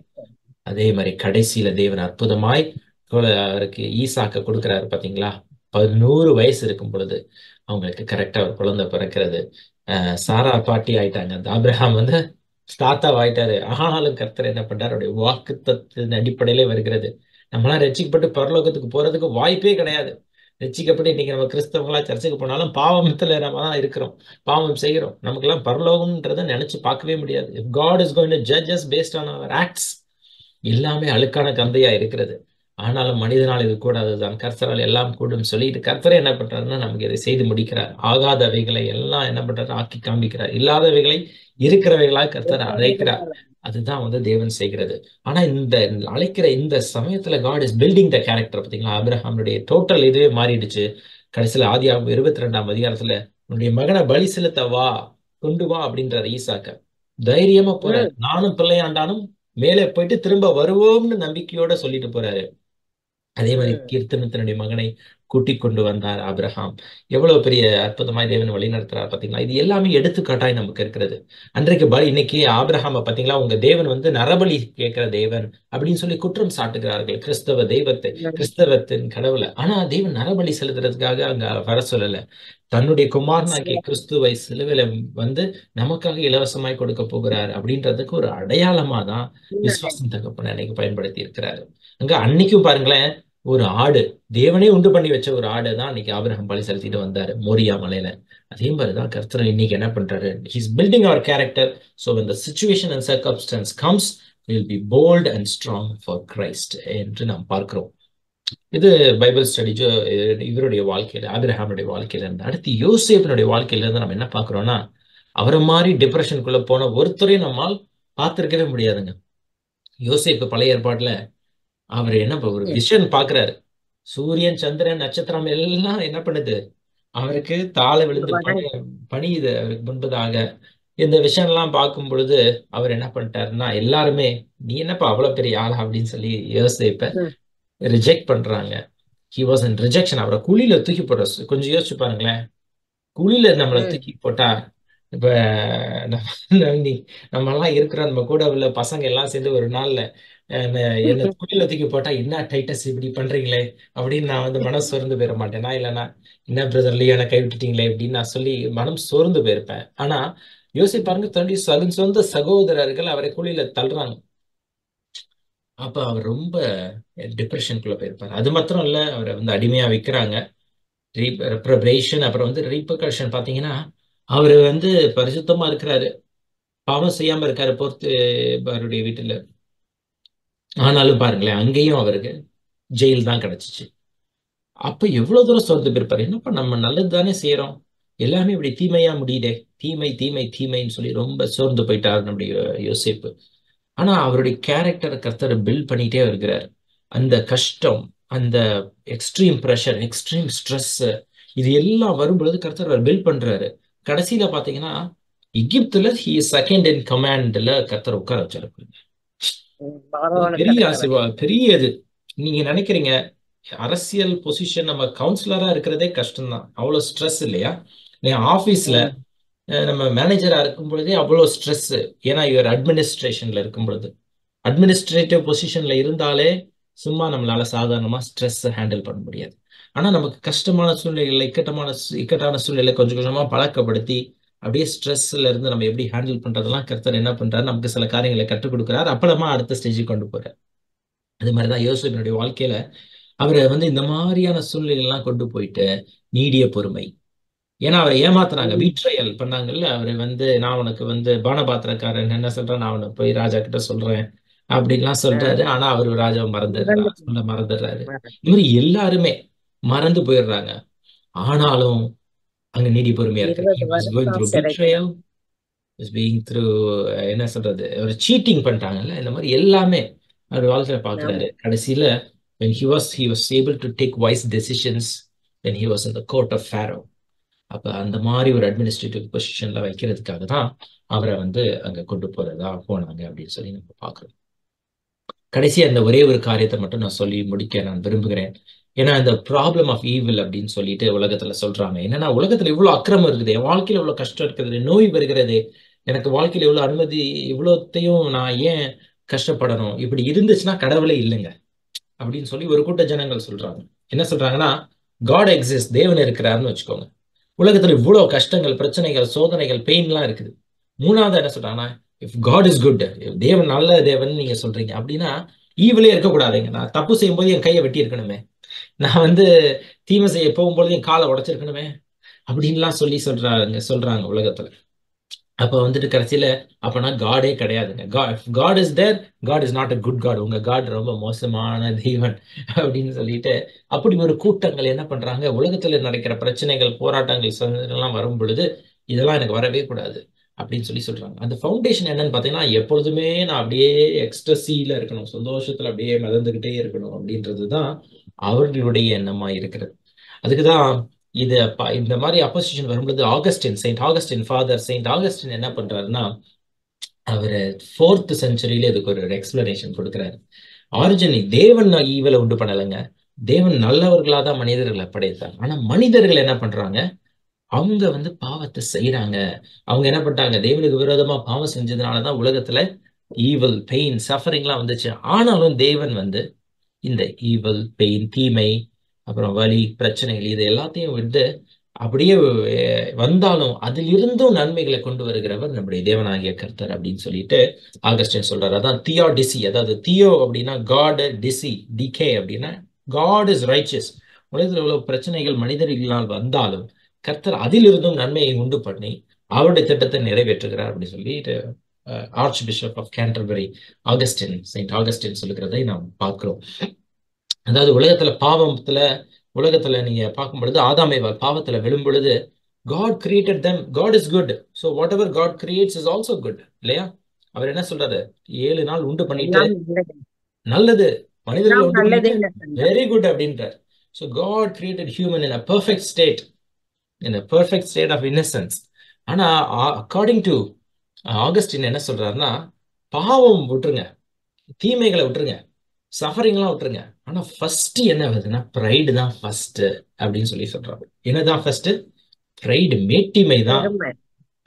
அதே மாதிரி கடைசியில தேவன் அற்புதமாய் அவருக்கு ஈசாக்க கொடுக்கிறாரு. பாத்தீங்களா, 11 வயசு இருக்கும் பொழுது அவங்களுக்கு கரெக்டா ஒரு குழந்தை பிறக்கிறது. சாரா பாட்டி ஆயிட்டாங்க, அந்த ஆபிரகாம் வந்து தாத்தா ஆயிட்டாரு. ஆனாலும் கர்த்தர் என்ன பண்றாரு, அவருடைய வாக்குத்தத்தின் அடிப்படையிலே வருகிறது. நம்மளாம் ரட்சிக்கப்பட்டு பரலோகத்துக்கு போறதுக்கு வாய்ப்பே கிடையாது. ரட்சிக்கப்பட்டு இன்னைக்கு நம்ம கிறிஸ்தவங்களா சர்ச்சுக்கு போனாலும் பாவத்துல நம்ம தான் இருக்கிறோம், பாவம் செய்கிறோம். நமக்கு எல்லாம் பரலோகம்ன்றதை நினைச்சு பார்க்கவே முடியாது. If God is going to judge us based on our acts, எல்லாமே அழுக்கான கந்தையா இருக்கிறது. ஆனாலும் மனிதனால் இது கூடாதுதான், கர்த்தரால் எல்லாம் கூடும் சொல்லிட்டு கர்த்தரை என்ன பண்றாருன்னா நமக்கு இதை செய்து முடிக்கிறார். ஆகாதவைகளை எல்லாம் என்ன பண்றாரு, ஆக்கி காண்பிக்கிறார். இல்லாதவைகளை இருக்கிறவைகளாக கர்த்தர் அழைக்கிறார். அதுதான் வந்து தேவன் செய்கிறது. ஆனா இந்த அழைக்கிற இந்த சமயத்துல God is building the character. பாத்தீங்களா, ஆபிரகாமுடைய டோட்டல் இதுவே மாறிடுச்சு. கடைசியில ஆதியாகமம் 22ஆம் அதிகாரத்துல உன்னுடைய மகனை பலி செலுத்த வா, கொண்டு வா அப்படின்றாரு ஈசாக்க. தைரியமா போறாரு. நானும் பிள்ளையாண்டானும் மேலே போயிட்டு திரும்ப வருவோம்னு நம்பிக்கையோட சொல்லிட்டு போறாரு. அதே மாதிரி கீர்த்தனத்தினுடைய மகனை கூட்டிக் கொண்டு வந்தார் ஆபிரகாம். எவ்வளவு பெரிய அற்புதமாய் தேவன் வழி நடத்துறார் பாத்தீங்களா. இது எல்லாமே எடுத்துக்காட்டாய் நமக்கு இருக்கிறது. அன்றைக்கு இன்னைக்கு ஆபிரகாம பாத்தீங்களா, உங்க தேவன் வந்து நரபலி கேட்கிற தேவன் அப்படின்னு சொல்லி குற்றம் சாட்டுகிறார்கள் கிறிஸ்தவ தெய்வத்தை, கிறிஸ்தவத்தின் கடவுளை. ஆனா தேவன் நரபலி செலுத்துறதுக்காக அங்க வர சொல்லல. தன்னுடைய குமாரனாகிய கிறிஸ்துவை சிலுவையில வந்து நமக்காக இலவசமாய் கொடுக்க போகிறார் அப்படின்றதுக்கு ஒரு அடையாளமா தான் விசுவாசம் தகப்பனை அன்னைக்கு பயன்படுத்தி இருக்கிறாரு. அங்க அன்னைக்கும் பாருங்களேன், ஒரு ஆடு, தேவனே உண்டு பண்ணி வச்ச ஒரு ஆடை தான் இன்னைக்கு ஆபிரகாம் பலி செலுத்திட்டு வந்தாரு மோரியா மலையில. அதே மாதிரிதான் கர்த்தர் இன்னைக்கு என்ன பண்றாரு, he's building our character, so when the situation and circumstance comes we will be bold and strong for Christ என்று நாம் பார்க்கிறோம். இது பைபிள் ஸ்டடி இவருடைய வாழ்க்கையில, ஆபிரகாமுடைய வாழ்க்கையில இருந்து. அடுத்து யோசேப்பினுடைய வாழ்க்கையில இருந்து நம்ம என்ன பாக்குறோம்னா, அவரை மாதிரி டிப்ரெஷனுக்குள்ள போன ஒருத்தரையும் நம்மால் பார்த்திருக்கவே முடியாதுங்க. யோசேப்பு பழைய ஏற்பாட்டுல அவர் என்ன ஒரு விஷன் பாக்குறாரு. சூரியன், சந்திரன், நட்சத்திரம் எல்லாம் என்ன பண்ணுது, அவருக்கு தாழ விழுந்து பணியுது அவருக்கு முன்பதாக. இந்த விஷயம் எல்லாம் பார்க்கும் பொழுது அவர் என்ன பண்ணிட்டாருன்னா, எல்லாருமே நீ என்னப்பா அவ்வளவு பெரிய ஆளா அப்படின்னு சொல்லி யோசிப்ப ரிஜெக்ட் பண்றாங்க. He was in rejection. அவரை குழியில தூக்கி போடுற, கொஞ்சம் யோசிச்சு பாருங்களேன், குழியில நம்மளை தூக்கி போட்டா, இப்ப நம்ம எல்லாம் இருக்கிற நம்ம கூட உள்ள பசங்க எல்லாம் சேர்ந்து ஒரு நாள்ல என்ன குழியில தூக்கி போட்டா, என்ன டைட்டஸ் இப்படி பண்றீங்களே அப்படின்னு நான் வந்து மனம் சோர்ந்து போயிட மாட்டேனா, இல்லைன்னா என்ன பிரதர்லயே என்ன கைவிட்டுட்டீங்களே அப்படின்னு நான் சொல்லி மனம் சோர்ந்து போயிருப்பேன். ஆனா யோசிப்பாருங்க, தன்னுடைய சொந்த சகோதரர்கள் அவரை குழியில தள்ளுறாங்க. அப்ப அவர் ரொம்ப டிப்ரெஷனுக்குள்ள போயிருப்பாரு. அது மாத்திரம் இல்ல, அவரை வந்து அடிமையா வைக்கிறாங்க. ரெப்ரபரேஷன், அப்புறம் வந்து ரீபர்கஷன். பாத்தீங்கன்னா அவரு வந்து பரிசுத்தமா இருக்கிறாரு, பாவம் செய்யாம இருக்காரு பொறுத்து அவருடைய வீட்டுல. ஆனாலும் பாருங்களேன், அங்கேயும் அவருக்கு ஜெயில் தான் கிடைச்சிச்சு. அப்ப எவ்வளவு தூரம் சோர்ந்து போயிருப்பாரு. என்னப்பா நம்ம நல்லது தானே செய்யறோம், எல்லாமே இப்படி தீமையா முடியுதே, தீமை தீமை தீமைன்னு சொல்லி ரொம்ப சோர்ந்து போயிட்டாரு நம்முடைய யோசேப்பு. ஆனா அவருடைய கேரக்டரை கர்த்தர் பில்ட் பண்ணிட்டே இருக்கிறார். அந்த கஷ்டம், அந்த எக்ஸ்ட்ரீம் ப்ரெஷர், எக்ஸ்ட்ரீம் ஸ்ட்ரெஸ், இது எல்லாம் வரும்பொழுது கர்த்தர் அவர் பில்ட் பண்றாரு. கடைசியில பாத்தீங்கன்னா எகிப்துல ஹி இஸ் செகண்ட் இன் கமாண்ட்ல கர்த்தர் உட்கார வச்சாரு. பெரிய ஆசீர்வாதம், பெரிய இது. நீங்க நினைக்கிறீங்க அரசியல் பொசிஷன், நம்ம கவுன்சிலரா இருக்கிறதே கஷ்டம்தான், அவ்வளவு ஸ்ட்ரெஸ் இல்லையா? ஆபீஸ்ல நம்ம மேனேஜரா இருக்கும் பொழுதே அவ்வளவு ஸ்ட்ரெஸ். ஏன்னா இவர் அட்மினிஸ்ட்ரேஷன்ல இருக்கும் பொழுது, அட்மினிஸ்ட்ரேட்டிவ் பொசிஷன்ல இருந்தாலே சும்மா நம்மளால சாதாரணமா ஸ்ட்ரெஸ் ஹேண்டில் பண்ண முடியாது. ஆனா நமக்கு கஷ்டமான சூழ்நிலைகள், இக்கட்டான சூழ்நிலை கொஞ்சம் கொஞ்சமா பழக்கப்படுத்தி அப்படியே ஸ்ட்ரெஸ்ல இருந்து நம்ம எப்படி ஹேண்டில் பண்றதெல்லாம் கர்த்தர் என்ன பண்றாரு, நமக்கு சில காரியங்களை கற்றுக் கொடுக்குறாரு. அப்புறமா அடுத்த ஸ்டேஜுக்கு கொண்டு போறாரு. அது மாதிரிதான் யோசேப்பினுடைய வாழ்க்கையில அவரை இந்த மாதிரியான சூழ்நிலை எல்லாம் கொண்டு போயிட்டு நீடிய பொறுமை. ஏன்னா அவரை ஏமாத்துனாங்க, பீட்ரையல் பண்ணாங்கல்ல. அவரை நான் உனக்கு பானபாத்திரக்காரன் என்ன சொல்றேன், நான் உனக்கு போய் ராஜா கிட்ட சொல்றேன் அப்படின்லாம் சொல்றாரு. ஆனா அவர் ராஜாவை மறந்துடுறாரு. இந்த மாதிரி எல்லாருமே மறந்து போயிடுறாங்க. ஆனாலும் அங்க நீடிய பொறுமையா இருக்கு. 20 He was going வருஷம் through சிறைக்கு. betrayal, was being through என்ன சொல்றது, ஒரு சீட்டிங் பண்ணிட்டாங்கல்ல. இந்த மாதிரி எல்லாமே அவர் வாழ்க்கையில பாக்குறாரு. கடைசியில when he was able to take wise decisions when he was in the court of Pharaoh. அப்ப அந்த மாதிரி ஒரு அட்மினிஸ்ட்ரேட்டிவ் பொசிஷன்ல வைக்கிறதுக்காக தான் அவரை அங்க கொண்டு போனாங்க அப்படின்னு சொல்லி நம்ம பார்க்கிறோம். கடைசியா இந்த ஒரே ஒரு காரியத்தை மட்டும் நான் சொல்லி முடிக்க நான் விரும்புகிறேன். ஏன்னா இந்த ப்ராப்ளம் ஆஃப் ஈவில் அப்படின்னு சொல்லிட்டு உலகத்துல சொல்றாங்க. என்னன்னா உலகத்துல இவ்வளவு அக்கிரமம் இருக்குது, என் வாழ்க்கையில இவ்வளவு கஷ்டம் இருக்குது, நோய் வருகிறது, எனக்கு வாழ்க்கையில இவ்வளவு அனுமதி, இவ்வளோத்தையும் நான் ஏன் கஷ்டப்படணும், இப்படி இருந்துச்சுன்னா கடவுளே இல்லைங்க அப்படின்னு சொல்லி ஒரு கூட்ட ஜனங்கள் சொல்றாங்க. என்ன சொல்றாங்கன்னா, காட் எக்ஸிஸ்ட், தேவன் இருக்கிறாருன்னு வச்சுக்கோங்க. உலகத்துல இவ்வளவு கஷ்டங்கள், பிரச்சனைகள், சோதனைகள், பெயின்லாம் இருக்குது. மூணாவது என்ன சொல்றாங்கன்னா, இஃப் காட் இஸ் குட், தேவன் நல்ல தேவன் நீங்க சொல்றீங்க அப்படின்னா ஈவிலே இருக்கக்கூடாதுங்க. நான் தப்பு செய்யும் போது என் கையை வெட்டி இருக்கணுமே, நான் தீமை செய்ய போகும்போது என் காலை உடைச்சிருக்கணுமே அப்படின்லாம் சொல்றாங்க உலகத்துல. அப்ப கடைசியில அப்பனா காடே கிடையாதுங்க. God is there, God is not a good God, உங்க காட் ரொம்ப மோசமான தெய்வன் அப்படின்னு சொல்லிட்டு அப்படி ஒரு கூட்டங்கள் என்ன பண்றாங்க, உலகத்துல நடக்கிற பிரச்சனைகள், போராட்டங்கள் எல்லாம் வரும் பொழுது இதெல்லாம் எனக்கு வரவே கூடாது அப்படின்னு சொல்றாங்க. அந்த ஃபவுண்டேஷன் என்னன்னு பாத்தீங்கன்னா, எப்பொழுதுமே நான் அப்படியே எக்ஸ்ட்ரஸில இருக்கணும், சந்தோஷத்துல அப்படியே மிதந்துகிட்டே இருக்கணும் அப்படின்றதுதான் அவர்களுடைய எண்ணமா இருக்கிறது. அதுக்குதான் இந்த மாதிரி அப்போசிஷன் வரும்பொழுது செயின்ட் ஆகஸ்டின் என்ன பண்றாருன்னா, அவரு 4th centuryல இதுக்கு ஒரு எக்ஸ்பிளனேஷன் கொடுக்கிறாரு. ஆரிஜினி தேவன் ஈவலை உண்டு பண்ணலைங்க, தேவன் நல்லவர்களாதான் மனிதர்களை படைத்தாங்க. ஆனா மனிதர்கள் என்ன பண்றாங்க, அவங்க பாவத்தை செய்யறாங்க. அவங்க என்ன பண்றாங்க, தேவனுக்கு விரோதமா பாவம் செஞ்சதுனாலதான் உலகத்துல ஈவல், பெயின், சஃபரிங்லாம் வந்துச்சு. ஆனாலும் தேவன் இந்த ஈவல், பெயின், தீமை, அப்புறம் வலி, பிரச்சனைகள் இது எல்லாத்தையும் அப்படியே வந்தாலும் அதிலிருந்தும் நன்மைகளை கொண்டு வருகிறவர் நம்முடைய தேவனாகிய கர்த்தர் அப்படின்னு சொல்லிட்டு ஆகஸ்டின் சொல்றாரு. அதான் தியோடிசி, அதாவது தியோ அப்படின்னா காட், டிகே அப்படின்னா காட் இஸ் ரைச்சியஸ். உலகத்தில் இவ்வளவு பிரச்சனைகள் மனிதர்களால் வந்தாலும் கர்த்தர் அதிலிருந்தும் நன்மையை உண்டு பண்ணி அவருடைய திட்டத்தை நிறைவேற்றுகிறார் அப்படின்னு சொல்லிட்டு archbishop of Canterbury Saint Augustine சொல்லுகிறதை நாம் பார்க்கிறோம். அதாவது உலகத்துல நீங்க பார்க்கும் பொழுது ஆதாம் ஏவாள் பாவத்துல விழும் பொழுது God created them, God is good, so whatever God creates is also good, இல்லையா? அவர் என்ன சொல்றாரு, 7 நாள் உண்டு பண்ணிட்டு நல்லது, மனிதர்களை உண்டு பண்ணிட்டு வெரி குட் அப்படின்றார். So God created human in a perfect state of innocence. ஆனா according to ஆகஸ்டின் என்ன சொல்றாருன்னா, பாவம் விட்டுருங்க, தீமைகளை விட்டுருங்க, சஃபரிங்லாம் விட்டுருங்க, ஆனா ஃபர்ஸ்ட் என்ன வருதுன்னா ப்ரைடு தான் ஃபர்ஸ்ட் அப்படின்னு சொல்றாரு. என்னதான் ஃபர்ஸ்ட்? ப்ரைடு, மேட்டிமை தான்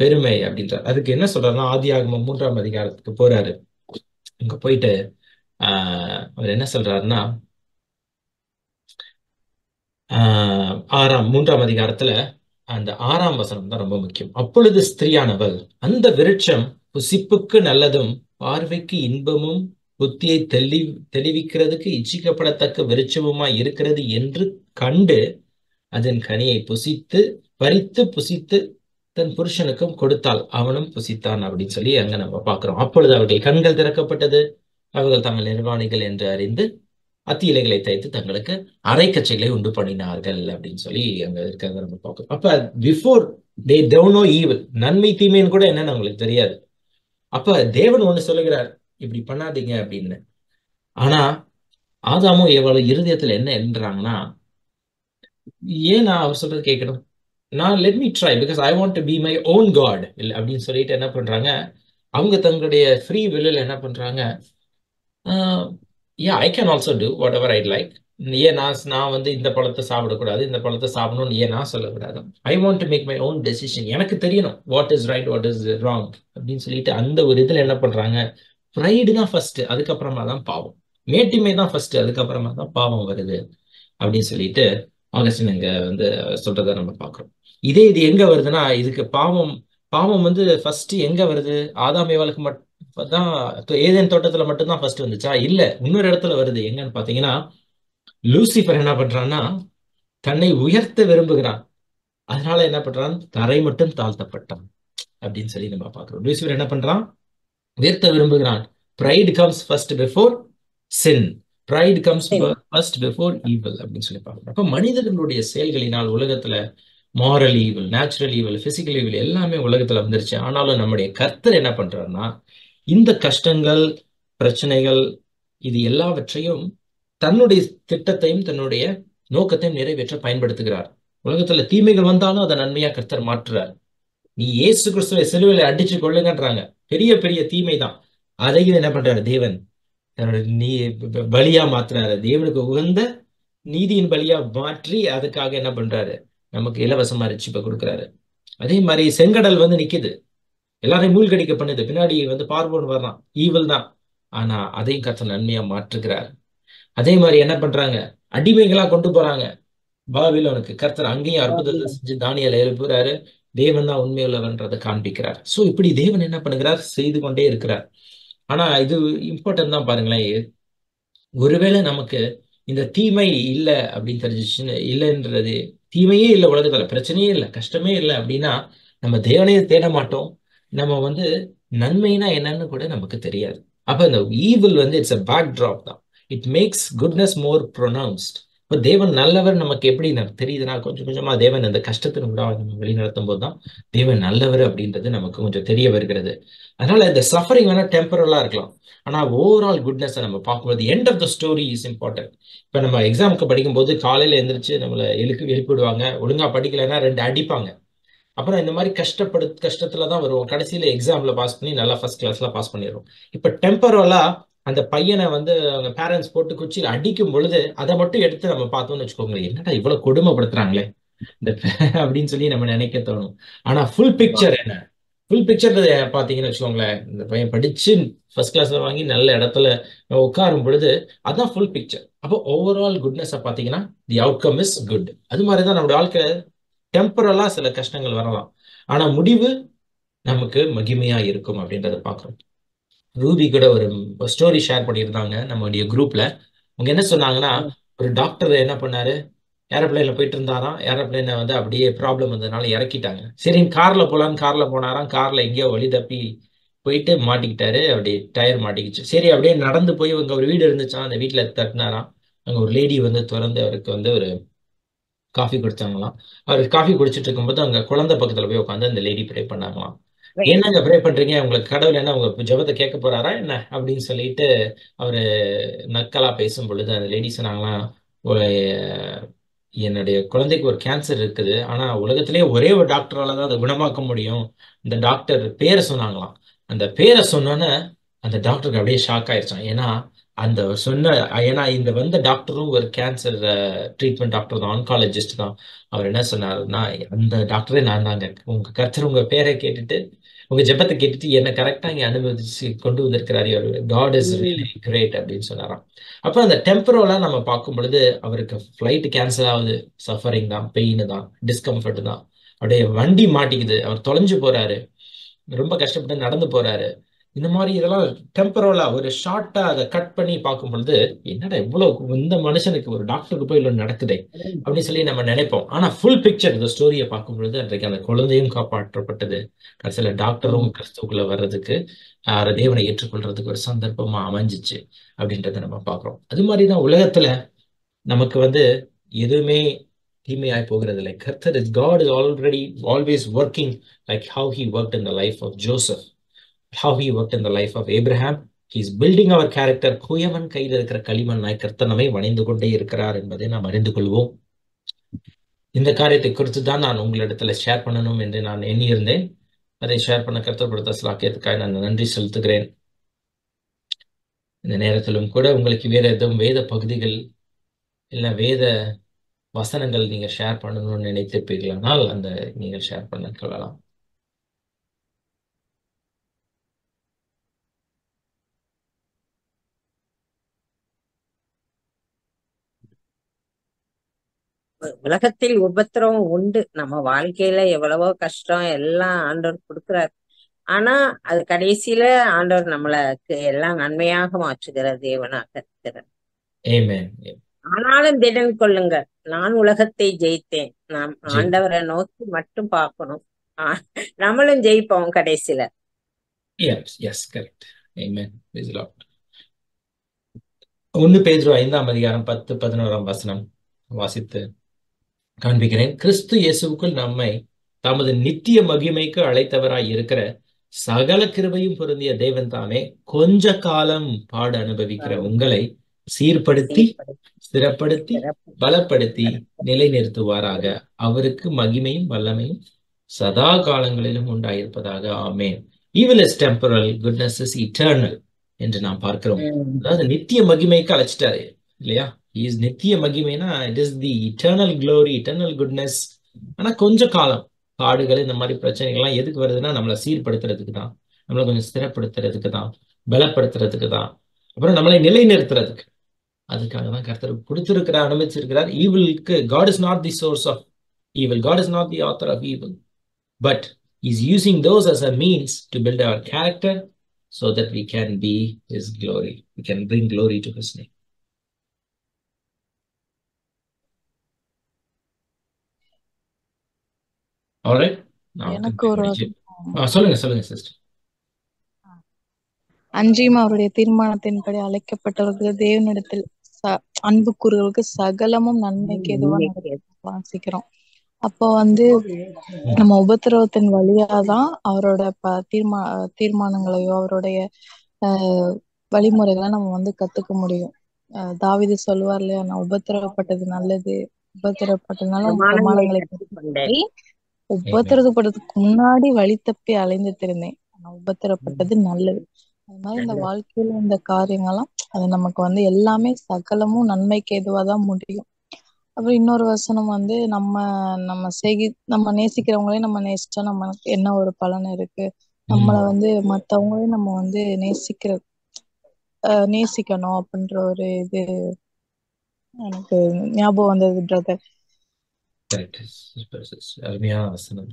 பெருமை அப்படின்றார். அதுக்கு என்ன சொல்றாருன்னா, ஆதியாகமம் 3ஆம் அதிகாரத்துக்கு போறாரு. இங்க போயிட்டு அவர் என்ன சொல்றாருன்னா, 3ஆம் அதிகாரத்துல அந்த 6ஆம் வசனம் தான் ரொம்ப முக்கியம். அப்பொழுது ஸ்திரீயானவள், அந்த விருட்சம் புசிப்புக்கு நல்லதும் பார்வைக்கு இன்பமும் புத்தியை தெளிவிக்கிறதுக்கு இச்சிக்கப்படத்தக்க விருட்சமுமாய் இருக்கிறது என்று கண்டு அதன் கனியை பறித்து புசித்து தன் புருஷனுக்கும் கொடுத்தாள், அவனும் புசித்தான் அப்படின்னு சொல்லி அங்க நம்ம பார்க்கிறோம். அப்பொழுது அவர்கள் கண்கள் திறக்கப்பட்டது, அவர்கள் தங்கள் நிர்வாணிகள் என்று அறிந்து அத்தி இலைகளை தைத்து தங்களுக்கு அரைக்கச்சைகளை உண்டு பண்ணினார்கள் அப்படின்னு சொல்லி அங்க இருக்கிறத நம்ம பார்க்கிறோம். அப்ப before they don't know evil, நன்மை தீமைன்னு கூட என்னன்னு அவங்களுக்கு தெரியாது. அப்ப தேவன் ஒண்ணு சொல்லுகிறார், இப்படி பண்ணாதீங்க அப்படின்னு. ஆனா ஆதாமும் ஏவாளும் இருதயத்துல என்ன என்றாங்கன்னா, ஏன் நான் அவர் சொல்றது கேட்கணும், நான் let me try because I want to be my own God இல்லை அப்படின்னு சொல்லிட்டு என்ன பண்றாங்க, அவங்க தங்களுடைய ஃப்ரீ வில்லில் என்ன பண்றாங்க, I can also do whatever I'd like. ஏன் நான் இந்த பழத்தை சாப்பிடக்கூடாது, இந்த பழத்தை சாப்பிடணும்னு ஏன் நான் சொல்லக்கூடாது, I want to make my own decision, எனக்கு தெரியணும் what is right what is wrong அப்படின்னு சொல்லிட்டு அந்த ஒரு இதுல என்ன பண்றாங்க, ப்ரைடு தான் ஃபர்ஸ்ட், அதுக்கப்புறமா தான் பாவம். மேட்டிமை தான் ஃபர்ஸ்ட், அதுக்கப்புறமா தான் பாவம் வருது அப்படின்னு சொல்லிட்டு ஆகஸ்டின் இங்க வந்து சொல்றதை நம்ம பார்க்கிறோம். இது எங்க வருதுன்னா, இதுக்கு பாவம் பாவம் வந்து ஃபர்ஸ்ட் எங்க வருது? ஆதாம் ஏவாளுக்கு மட்டும் தான், ஏதேன் தோட்டத்துல மட்டும்தான் ஃபர்ஸ்ட் வந்துச்சா? இல்ல, இன்னொரு இடத்துல வருது. எங்கன்னு பாத்தீங்கன்னா, லூசிபர் என்ன பண்றான்னா, தன்னை உயர்த்த விரும்புகிறான். அதனால என்ன பண்றான்? தரை மட்டும் தாழ்த்தப்பட்டான் அப்படின்னு சொல்லி நம்ம பார்க்கிறோம். லூசிபர் என்ன பண்றான்? உயர்த்த விரும்புகிறான். pride comes first before sin. pride comes சரி. first before evil அப்படின்னு சொல்லி பார்க்கிறோம். அப்ப மனிதர்களுடைய செயல்களினால் உலகத்துல moral evil, natural evil, physical evil எல்லாமே உலகத்துல வந்துருச்சு. ஆனாலும் நம்முடைய கர்த்தர் என்ன பண்றாருன்னா, இந்த கஷ்டங்கள், பிரச்சனைகள், இது எல்லாவற்றையும் தன்னுடைய திட்டத்தையும் தன்னுடைய நோக்கத்தையும் நிறைவேற்ற பயன்படுத்துகிறார். உலகத்துல தீமைகள் வந்தாலும் அதை நன்மையா கர்த்தர் மாற்றுறார். நீ இயேசு கிறிஸ்துவை சிலுவையில அடிச்சு கொள்ளுங்கன்றாங்க, பெரிய பெரிய தீமை தான். அதையும் என்ன பண்றாரு தேவன்? தன்னோட பலியா மாத்துறாரு. தேவனுக்கு உகந்த நீதியின் பலியா மாற்றி அதுக்காக என்ன பண்றாரு? நமக்கு இலவசமா ரட்சிப்பை கொடுக்குறாரு. அதே மாதிரி செங்கடல் வந்து நிக்குது, எல்லாரையும் மூழ்கடிக்க பண்ணுது. பின்னாடி வந்து பார்வோன் வர்றான், ஈவில் தான். ஆனா அதையும் கர்த்தர் நன்மையா மாற்றுகிறார். அதே மாதிரி என்ன பண்றாங்க? அடிமைகளா கொண்டு போறாங்க பாபிலோனுக்கு. கர்த்தர் அங்கேயும் அற்புதத்தை செஞ்சு தானியேலை எழுப்புறாரு. தேவன் தான் உண்மையுள்ளவன்றதை காண்பிக்கிறார். சோ இப்படி தேவன் என்ன பண்ணுகிறார்? செய்து கொண்டே இருக்கிறார். ஆனா இது இம்பார்ட்டன்ட் தான் பாருங்களேன். ஒருவேளை நமக்கு இந்த தீமை இல்லை அப்படின்னு தெரிஞ்சிச்சுன்னு, இல்லைன்றது, தீமையே இல்லை உலகத்துல, பிரச்சனையே இல்லை, கஷ்டமே இல்லை அப்படின்னா நம்ம தேவனையே தேட மாட்டோம். நம்ம வந்து நன்மைனா என்னன்னு கூட நமக்கு தெரியாது. அப்ப இந்த ஈவில் வந்து இட்ஸ் அ பேக் ட்ராப் தான். It makes goodness more pronounced. இப்போ தேவன் நல்லவர் நமக்கு எப்படி தெரியுதுன்னா, கொஞ்சம் கொஞ்சமா தேவன் அந்த கஷ்டத்தின் கூட நம்ம வெளிநடத்தும் போது தான் தேவன் நல்லவர் அப்படின்றது நமக்கு கொஞ்சம் தெரிய வருகிறது. அதனால இந்த சஃபரிங் வேணா டெம்பரலா இருக்கலாம், ஆனா ஓவரால் குட்னஸ் நம்ம பார்க்கும்போது end of the story is important. இப்ப நம்ம எக்ஸாமுக்கு படிக்கும்போது காலையில எழுந்திரிச்சு நம்மளை எழுப்பிடுவாங்க, ஒழுங்கா படிக்கலைன்னா 2 அடிப்பாங்க. அப்புறம் இந்த மாதிரி கஷ்டத்துல தான் வருவோம். கடைசியில எக்ஸாம்ல பாஸ் பண்ணி நல்லா ஃபர்ஸ்ட் கிளாஸ்ல பாஸ் பண்ணிடுவோம். இப்ப டெம்பரலா அந்த பையனை வந்து அவங்க பேரண்ட்ஸ் போட்டு குச்சியில் அடிக்கும் பொழுது அதை மட்டும் எடுத்து நம்ம பார்த்தோம்னு வச்சுக்கோங்க, என்னடா இவ்வளவு கொடுமைப்படுத்துறாங்களே இந்த அப்படின்னு சொல்லி நம்ம நினைக்க தோணும். ஆனா ஃபுல் பிக்சர் என்ன? ஃபுல் பிக்சர் பாத்தீங்கன்னு வச்சுக்கோங்களேன், இந்த பையன் படிச்சு ஃபர்ஸ்ட் கிளாஸ்ல வாங்கி நல்ல இடத்துல உட்காரும் பொழுது அதான் ஃபுல் பிக்சர். அப்போ ஓவரால் குட்னஸ் பாத்தீங்கன்னா தி அவுட்கம் இஸ் குட். அது மாதிரிதான் நம்முடைய வாழ்க்கை. டெம்பரலா சில கஷ்டங்கள் வரலாம், ஆனா முடிவு நமக்கு மகிமையா இருக்கும் அப்படின்றத பாக்குறோம். ரூபி கூட ஒரு ஸ்டோரி ஷேர் பண்ணியிருந்தாங்க நம்மளுடைய குரூப்ல. அவங்க என்ன சொன்னாங்கன்னா, ஒரு டாக்டர் என்ன பண்ணாரு, ஏரோப்ளைன்ல போயிட்டு இருந்தாராம். ஏரோப்ளைனை வந்து அப்படியே ப்ராப்ளம் வந்ததுனால இறக்கிட்டாங்க. சரி கார்ல போலான்னு கார்ல போனாராம். கார்ல எங்கேயோ வழி தப்பி போயிட்டு மாட்டிக்கிட்டாரு. அப்படியே டயர் மாட்டிக்கிச்சு. சரி அப்படியே நடந்து போய் அங்க ஒரு வீடு இருந்துச்சான், அந்த வீட்டுல தட்டினாராம். அங்க ஒரு லேடி வந்து திறந்து அவருக்கு வந்து ஒரு காஃபி குடிச்சாங்களாம். அவர் காஃபி குடிச்சிட்டு இருக்கும்போது அங்க குழந்தை பக்கத்துல போய் உட்காந்து அந்த லேடி ப்ரே பண்ணாங்களாம். என்னங்க ப்ரே பண்றீங்க, உங்களுக்கு கடவுள் என்ன உங்க ஜெபத்தை கேட்க போறாரா என்ன அப்படின்னு சொல்லிட்டு அவரு நக்கலா பேசும் பொழுது அந்த லேடி சொன்னாங்களாம், என்னுடைய குழந்தைக்கு ஒரு கேன்சர் இருக்குது, ஆனா உலகத்திலேயே ஒரே ஒரு டாக்டரால தான் அதை குணமாக்க முடியும். இந்த டாக்டர் பேரை சொன்னாங்களாம். அந்த பேரை சொன்னோன்னே அந்த டாக்டருக்கு அப்படியே ஷாக் ஆயிடுச்சான். ஏன்னா அந்த சொன்ன, ஏன்னா இந்த வந்த டாக்டரும் ஒரு கேன்சர் ட்ரீட்மெண்ட் டாக்டர் தான், ஆன்காலஜிஸ்ட் தான். அவர் என்ன சொன்னாருன்னா, அந்த டாக்டரே நான் தாங்க, உங்க கர்த்தர் உங்க பேரை கேட்டுட்டு உங்க ஜெபத்தை கேட்டுட்டு என்ன கரெக்டா இங்க அனுமதிச்சு கொண்டு வந்திருக்கிறாரு, காட் இஸ் ரியலி கிரேட் அப்படின்னு சொன்னாராம். அப்ப அந்த டெம்பரலா நம்ம பார்க்கும் பொழுது அவருக்கு ஃபிளைட் கேன்சல் ஆகுது, சஃபரிங் தான், பெயின் தான், டிஸ்கம்ஃபர்ட் தான், அப்படியே வண்டி மாட்டிக்குது, அவர் தொலைஞ்சு போறாரு, ரொம்ப கஷ்டப்பட்டு நடந்து போறாரு. இந்த மாதிரி இதெல்லாம் டெம்பரலா ஒரு ஷார்ட்டா அதை கட் பண்ணி பார்க்கும் பொழுது, என்னடா இவ்வளவு இந்த மனுஷனுக்கு ஒரு டாக்டருக்கு போய் இவ்வளவு நடக்குதே அப்படின்னு சொல்லி நம்ம நினைப்போம். ஆனா ஃபுல் பிக்சர் இந்த ஸ்டோரியை பார்க்கும் பொழுது அன்றைக்கு அந்த குழந்தையும் காப்பாற்றப்பட்டது, கடைசியில டாக்டரும் கிறிஸ்துக்குள்ள வர்றதுக்கு தேவனை ஏற்றுக்கொள்றதுக்கு ஒரு சந்தர்ப்பமா அமைஞ்சிச்சு அப்படின்றத நம்ம பார்க்கிறோம். அது மாதிரிதான் உலகத்துல நமக்கு வந்து எதுவுமே தீமையாய் போகிறது இல்லை. கர்த்தர் is God is already always working, like how he worked in the life of Joseph, how he worked in the life of Abraham. He is building our character. குயவன் கையில் இருக்கிற களிமண்ணாய் கர்த்தர் நம்மை வணைந்து கொண்டே இருக்கிறார் என்பதை நாம் அறிந்து கொள்வோம். இந்த காரியத்தை குறித்து தான் நான் உங்களிடத்துல ஷேர் பண்ணணும் என்று நான் எண்ணியிருந்தேன். அதை ஷேர் பண்ண கர்த்தர் கொடுத்த ஸ்லாக்கியத்துக்காக நான் நன்றி செலுத்துகிறேன். இந்த நேரத்திலும் கூட உங்களுக்கு வேற எதுவும் வேத பகுதிகள் இல்ல வேத வசனங்கள் நீங்க ஷேர் பண்ணணும்னு நினைத்திருப்பீர்களானால் அந்த நீங்கள் ஷேர் பண்ண கொள்ளலாம். உலகத்தில் உபத்திரவம் உண்டு. நம்ம வாழ்க்கையில எவ்வளவோ கஷ்டம் எல்லாம் ஆண்டவர் கொடுக்கிறார். ஆனா அது கடைசியில ஆண்டவர் நம்மளுக்கு எல்லாம் நன்மையாக மாற்றுகிற தேவனாக இருக்கிறார். Amen. ஆனாலும் திடன் கொள்ளுங்க, நான் உலகத்தை ஜெயித்தேன். நாம் ஆண்டவரை நோக்கி மட்டும் பார்க்கணும். நம்மளும் ஜெயிப்போம் கடைசியில. Yes, correct. Amen. Praise the Lord. 1 பேதுரு 5ஆம் அதிகாரம் 10-11 வசனம் வாசித்து காண்பிக்கிறேன். கிறிஸ்து இயேசுவுக்குள் நம்மை தமது நித்திய மகிமைக்கு அழைத்தவராய் இருக்கிற சகல கிருபையும் பொருந்திய தேவன் தாமே கொஞ்ச காலம் பாடு அனுபவிக்கிற உங்களை சீர்படுத்தி ஸ்திரப்படுத்தி பலப்படுத்தி நிலைநிறுத்துவாராக. அவருக்கு மகிமையும் வல்லமையும் சதா காலங்களிலும் உண்டாயிருப்பதாக. ஆமென். Evil is temporal, goodness is eternal என்று நாம் பார்க்கிறோம். அதாவது நித்திய மகிமைக்கு அழைச்சிட்டாரு இல்லையா? இஸ் நித்திய மகிமைனா it is the eternal glory, eternal goodness. ஆனா கொஞ்ச காலம் பாடுகள் இந்த மாதிரி பிரச்சனைகள்லாம் எதுக்கு வருதுன்னா நம்மளை சீர்படுத்துறதுக்கு தான், நம்மளை கொஞ்சம் ஸ்திரப்படுத்துறதுக்கு தான், பலப்படுத்துறதுக்கு தான், அப்புறம் நம்மளை நிலைநிறுத்துறதுக்கு. அதுக்காக தான் கர்த்தர் கொடுத்திருக்கிறார், அனுமதிச்சிருக்கிறார். ஈவிலுக்கு God is not the source of evil. God is not the author of evil. But He's using those as a means to build our character so that we can be His glory. We can bring glory to His name. All right. எனக்கு ஒரு சொல்லுங்க sister. அன்றியும் அவருடைய தீர்மானத்தின்படி அழைக்கப்பட்டவர்களுக்கு தேவனிடத்தில் அன்பு கூறுகளுக்கு சகலமும் நன்மைக்கு எதுவாக வாசிக்கிறோம். அப்போ நம்ம உபத்திரவத்தின் வழியாதான் அவரோட தீர்மானங்களையோ அவருடைய வழிமுறைகளை நம்ம கத்துக்க முடியும். தாவீது சொல்லுவார் இல்லையா, நான் உபத்திரவப்பட்டது நல்லது, உபத்திரவப்பட்டதுனால பிரமாணங்களை உபத்திரவப்படுறதுக்கு முன்னாடி வழி தப்பி அலைந்து திருந்தேன், ஆனா உபத்திரவப்பட்டது நல்லது. அது மாதிரி இந்த வாழ்க்கையில இந்த காரியங்கள்லாம் அது நமக்கு எல்லாமே சகலமும் நன்மைக்கு எதுவாதான் முடியும். அப்புறம் இன்னொரு வசனம் நம்ம நேசிக்கிறவங்களே நம்ம நேசிச்சா நமக்கு என்ன ஒரு பலன் இருக்கு? நம்மள மத்தவங்களே நம்ம நேசிக்கணும் அப்படின்ற ஒரு இது எனக்கு ஞாபகம் வந்தது பிரதர். அருமையான வசனம்,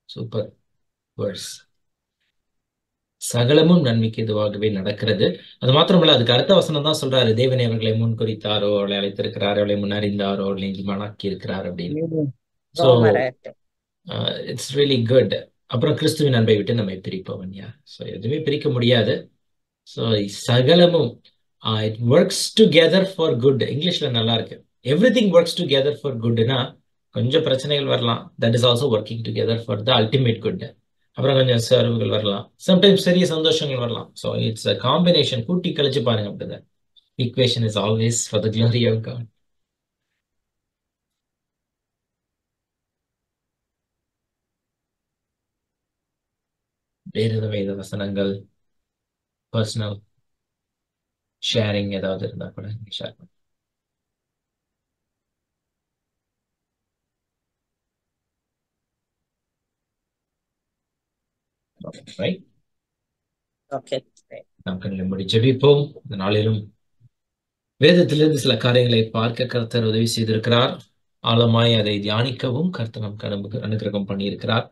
சூப்பர் வேர்ஸ். சகலமும் நன்மைக்கு இதுவாகவே நடக்கிறது. அது மாத்திரமல்ல, அதுக்கு அடுத்த வசனம் தான் சொல்றாரு, தேவனை அவர்களை முன் குறித்தாரோ, அவளை அழைத்திருக்கிறாரோ, அவளை முன்னறிந்தாரோ, அவளை மணாக்கி இருக்கிறார் அப்படின்னு. So it's really good. அப்புறம் கிறிஸ்துவின் அன்பை விட்டு நம்ம பிரிப்பவன் யார்? ஸோ எதுவுமே பிரிக்க முடியாது. ஸோ சகலமும் it works together for good. இங்கிலீஷ்ல நல்லா இருக்கு, எவ்ரிதிங் ஒர்க்ஸ் டுகெதர் ஃபார் குட்னா கொஞ்சம் பிரச்சனைகள் வரலாம், that is also working together for the ultimate good. அப்புறம் கொஞ்சம் சர்வுகள் வரலாம், சம்டைம்ஸ் பெரிய சந்தோஷங்கள் வரலாம். So it's a combination. கூட்டி கழிச்சு பாருங்க, அப்படிதான் equation is always for the glory of God. வேறு வேத வசனங்கள், பர்சனல் ஷேரிங் ஏதாவது இருந்தா கூட ஷேர் பண்ணுங்க. நாம் கண்களை மூடி ஜெபிப்போம். இந்த நாளிலும் வேதத்திலிருந்து சில காரியங்களை பார்க்க கர்த்தர் உதவி செய்திருக்கிறார். ஆழமாய் அதை தியானிக்கவும் கர்த்தர் நமக்கு அனுகிரகம் பண்ணியிருக்கிறார்.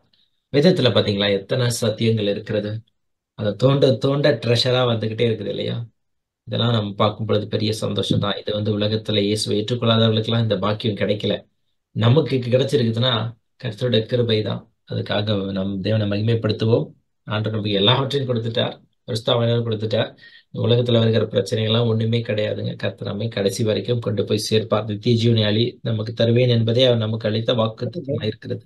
வேதத்துல பாத்தீங்களா எத்தனை சத்தியங்கள் இருக்கிறது. அதை தோண்ட ட்ரெஷரா வந்துகிட்டே இருக்குது இல்லையா? இதெல்லாம் நம்ம பார்க்கும் பொழுது பெரிய சந்தோஷம் தான். இது உலகத்துல இயேசுவை ஏற்றுக்கொள்ளாதவர்களுக்கெல்லாம் இந்த பாக்கியம் கிடைக்கல. நமக்கு கிடைச்சிருக்குதுன்னா கர்த்தருடைய கிருபை தான். அதுக்காக நம் தேவனை மகிமைப்படுத்துவோம். ஆண்டவர் நமக்கு எல்லாவற்றையும் கொடுத்துட்டார், பிரஸ்தாவனையும் கொடுத்துட்டார். உலகத்துல வருகிற பிரச்சனைகள்லாம் ஒண்ணுமே கிடையாதுங்க. கர்த்தர் நம்மை கடைசி வரைக்கும் கொண்டு போய் சேர்ப்பார். நித்திய ஜீவனை நமக்கு தருவேன் என்பதே அவர் நமக்கு அளித்த வாக்குத்தத்தமாக இருக்கிறது.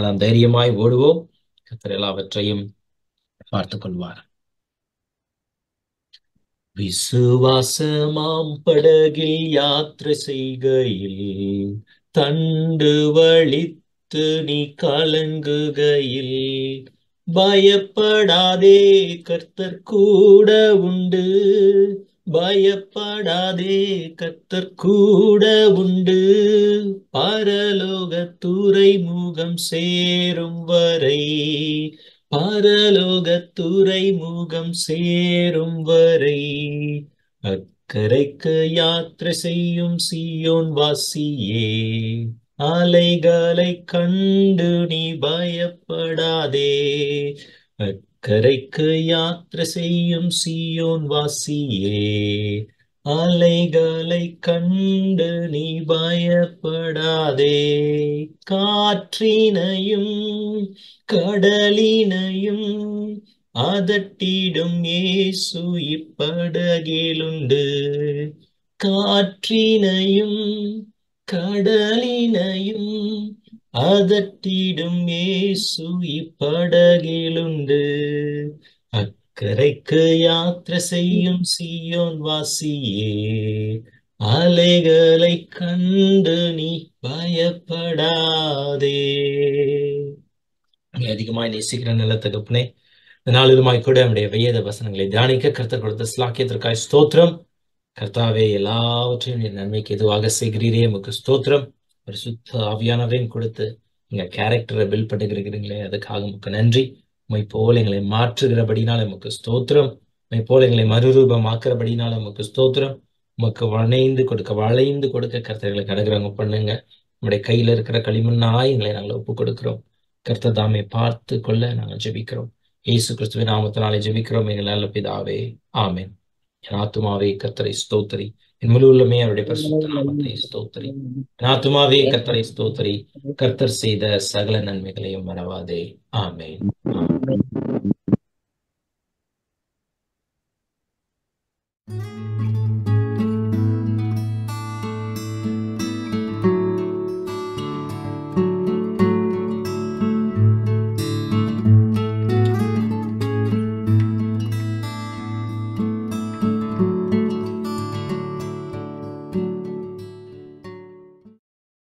நாம் தைரியமாய் ஓடுவோம். கர்த்தர் எல்லாவற்றையும் பார்த்துக் கொள்வார். விசுவாசமாம் படகில் யாத்திரை செய்கையில் தண்டு வலித்து நீ கலங்குகையில் பயப்படாதே, கர்த்தர் கூட உண்டு. பயப்படாதே, கர்த்தர் கூட உண்டு. பரலோக துறைமுகம் சேரும் வரை, பரலோக துறைமுகம் சேரும் வரை அக்கரைக்கு யாத்திரை செய்யும் சீயோன் வாசியே, அலைகளை கண்டு நீ பயப்படாதே. அக்கரைக்கு யாத்திரை செய்யும் சீயோன் வாசியே, அலைகளை கண்டு நீ பயப்படாதே. காற்றினையும் கடலினையும் அதட்டிடும் இயேசு இப்படகிலுண்டு. காற்றினையும் கடலினையும் அதட்டிடும் இயேசு இப்படகிலுண்டு. அக்கரைக்கு யாத்திரை செய்யும் சீயோன் வாசியே, அலைகளை கண்டு நீ பயப்படாதே. அதிகமாய் நேசிக்கிற நல்ல தகப்பனே, இந்த நாளிலுமாய் கூட நம்முடைய வேத வசனங்களை தியானிக்க கர்த்தர் கொடுத்த ஸ்லாக்கியத்திற்காய் ஸ்தோத்திரம். கர்த்தாவே, எல்லாவற்றையும் நீர் நன்மைக்கு எதுவாக செய்கிறீரே, உமக்கு ஸ்தோத்திரம். ஒரு சுத்த ஆவியானவரையும் கொடுத்து எங்க கேரக்டரை பில்ட் பண்ணுகிறீங்களே, அதுக்காக உமக்கு நன்றி. உம்மை போல எங்களை மாற்றுகிறபடினால உமக்கு ஸ்தோத்திரம். உம்மை போல எங்களை மறுரூபமாக்குறபடினால உமக்கு ஸ்தோத்திரம். உமக்கு வளைந்து கொடுக்க கர்த்தர்களை கடுகிறவங்க பண்ணுங்க. நம்முடைய கையில இருக்கிற களிமண்ணாய் எங்களை நாங்கள் ஒப்பு கொடுக்கிறோம். கர்த்தர் தாமே பார்த்து கொள்ள நாங்கள் ஜெபிக்கிறோம். இயேசு கிறிஸ்துவின் நாமத்தினாலே ஜெபிக்கிறோம் எங்கள் நல்ல பிதாவே, ஆமென். என் ஆத்துமாவே கர்த்தரை ஸ்தோத்திரி, என் முழு உள்ளமே அவருடைய பரிசுத்த நாமத்தை ஸ்தோத்திரி. என் ஆத்துமாவே கர்த்தரை ஸ்தோத்திரி, கர்த்தர் செய்த சகல நன்மைகளையும் மறவாதே. ஆமென். ஆமென்.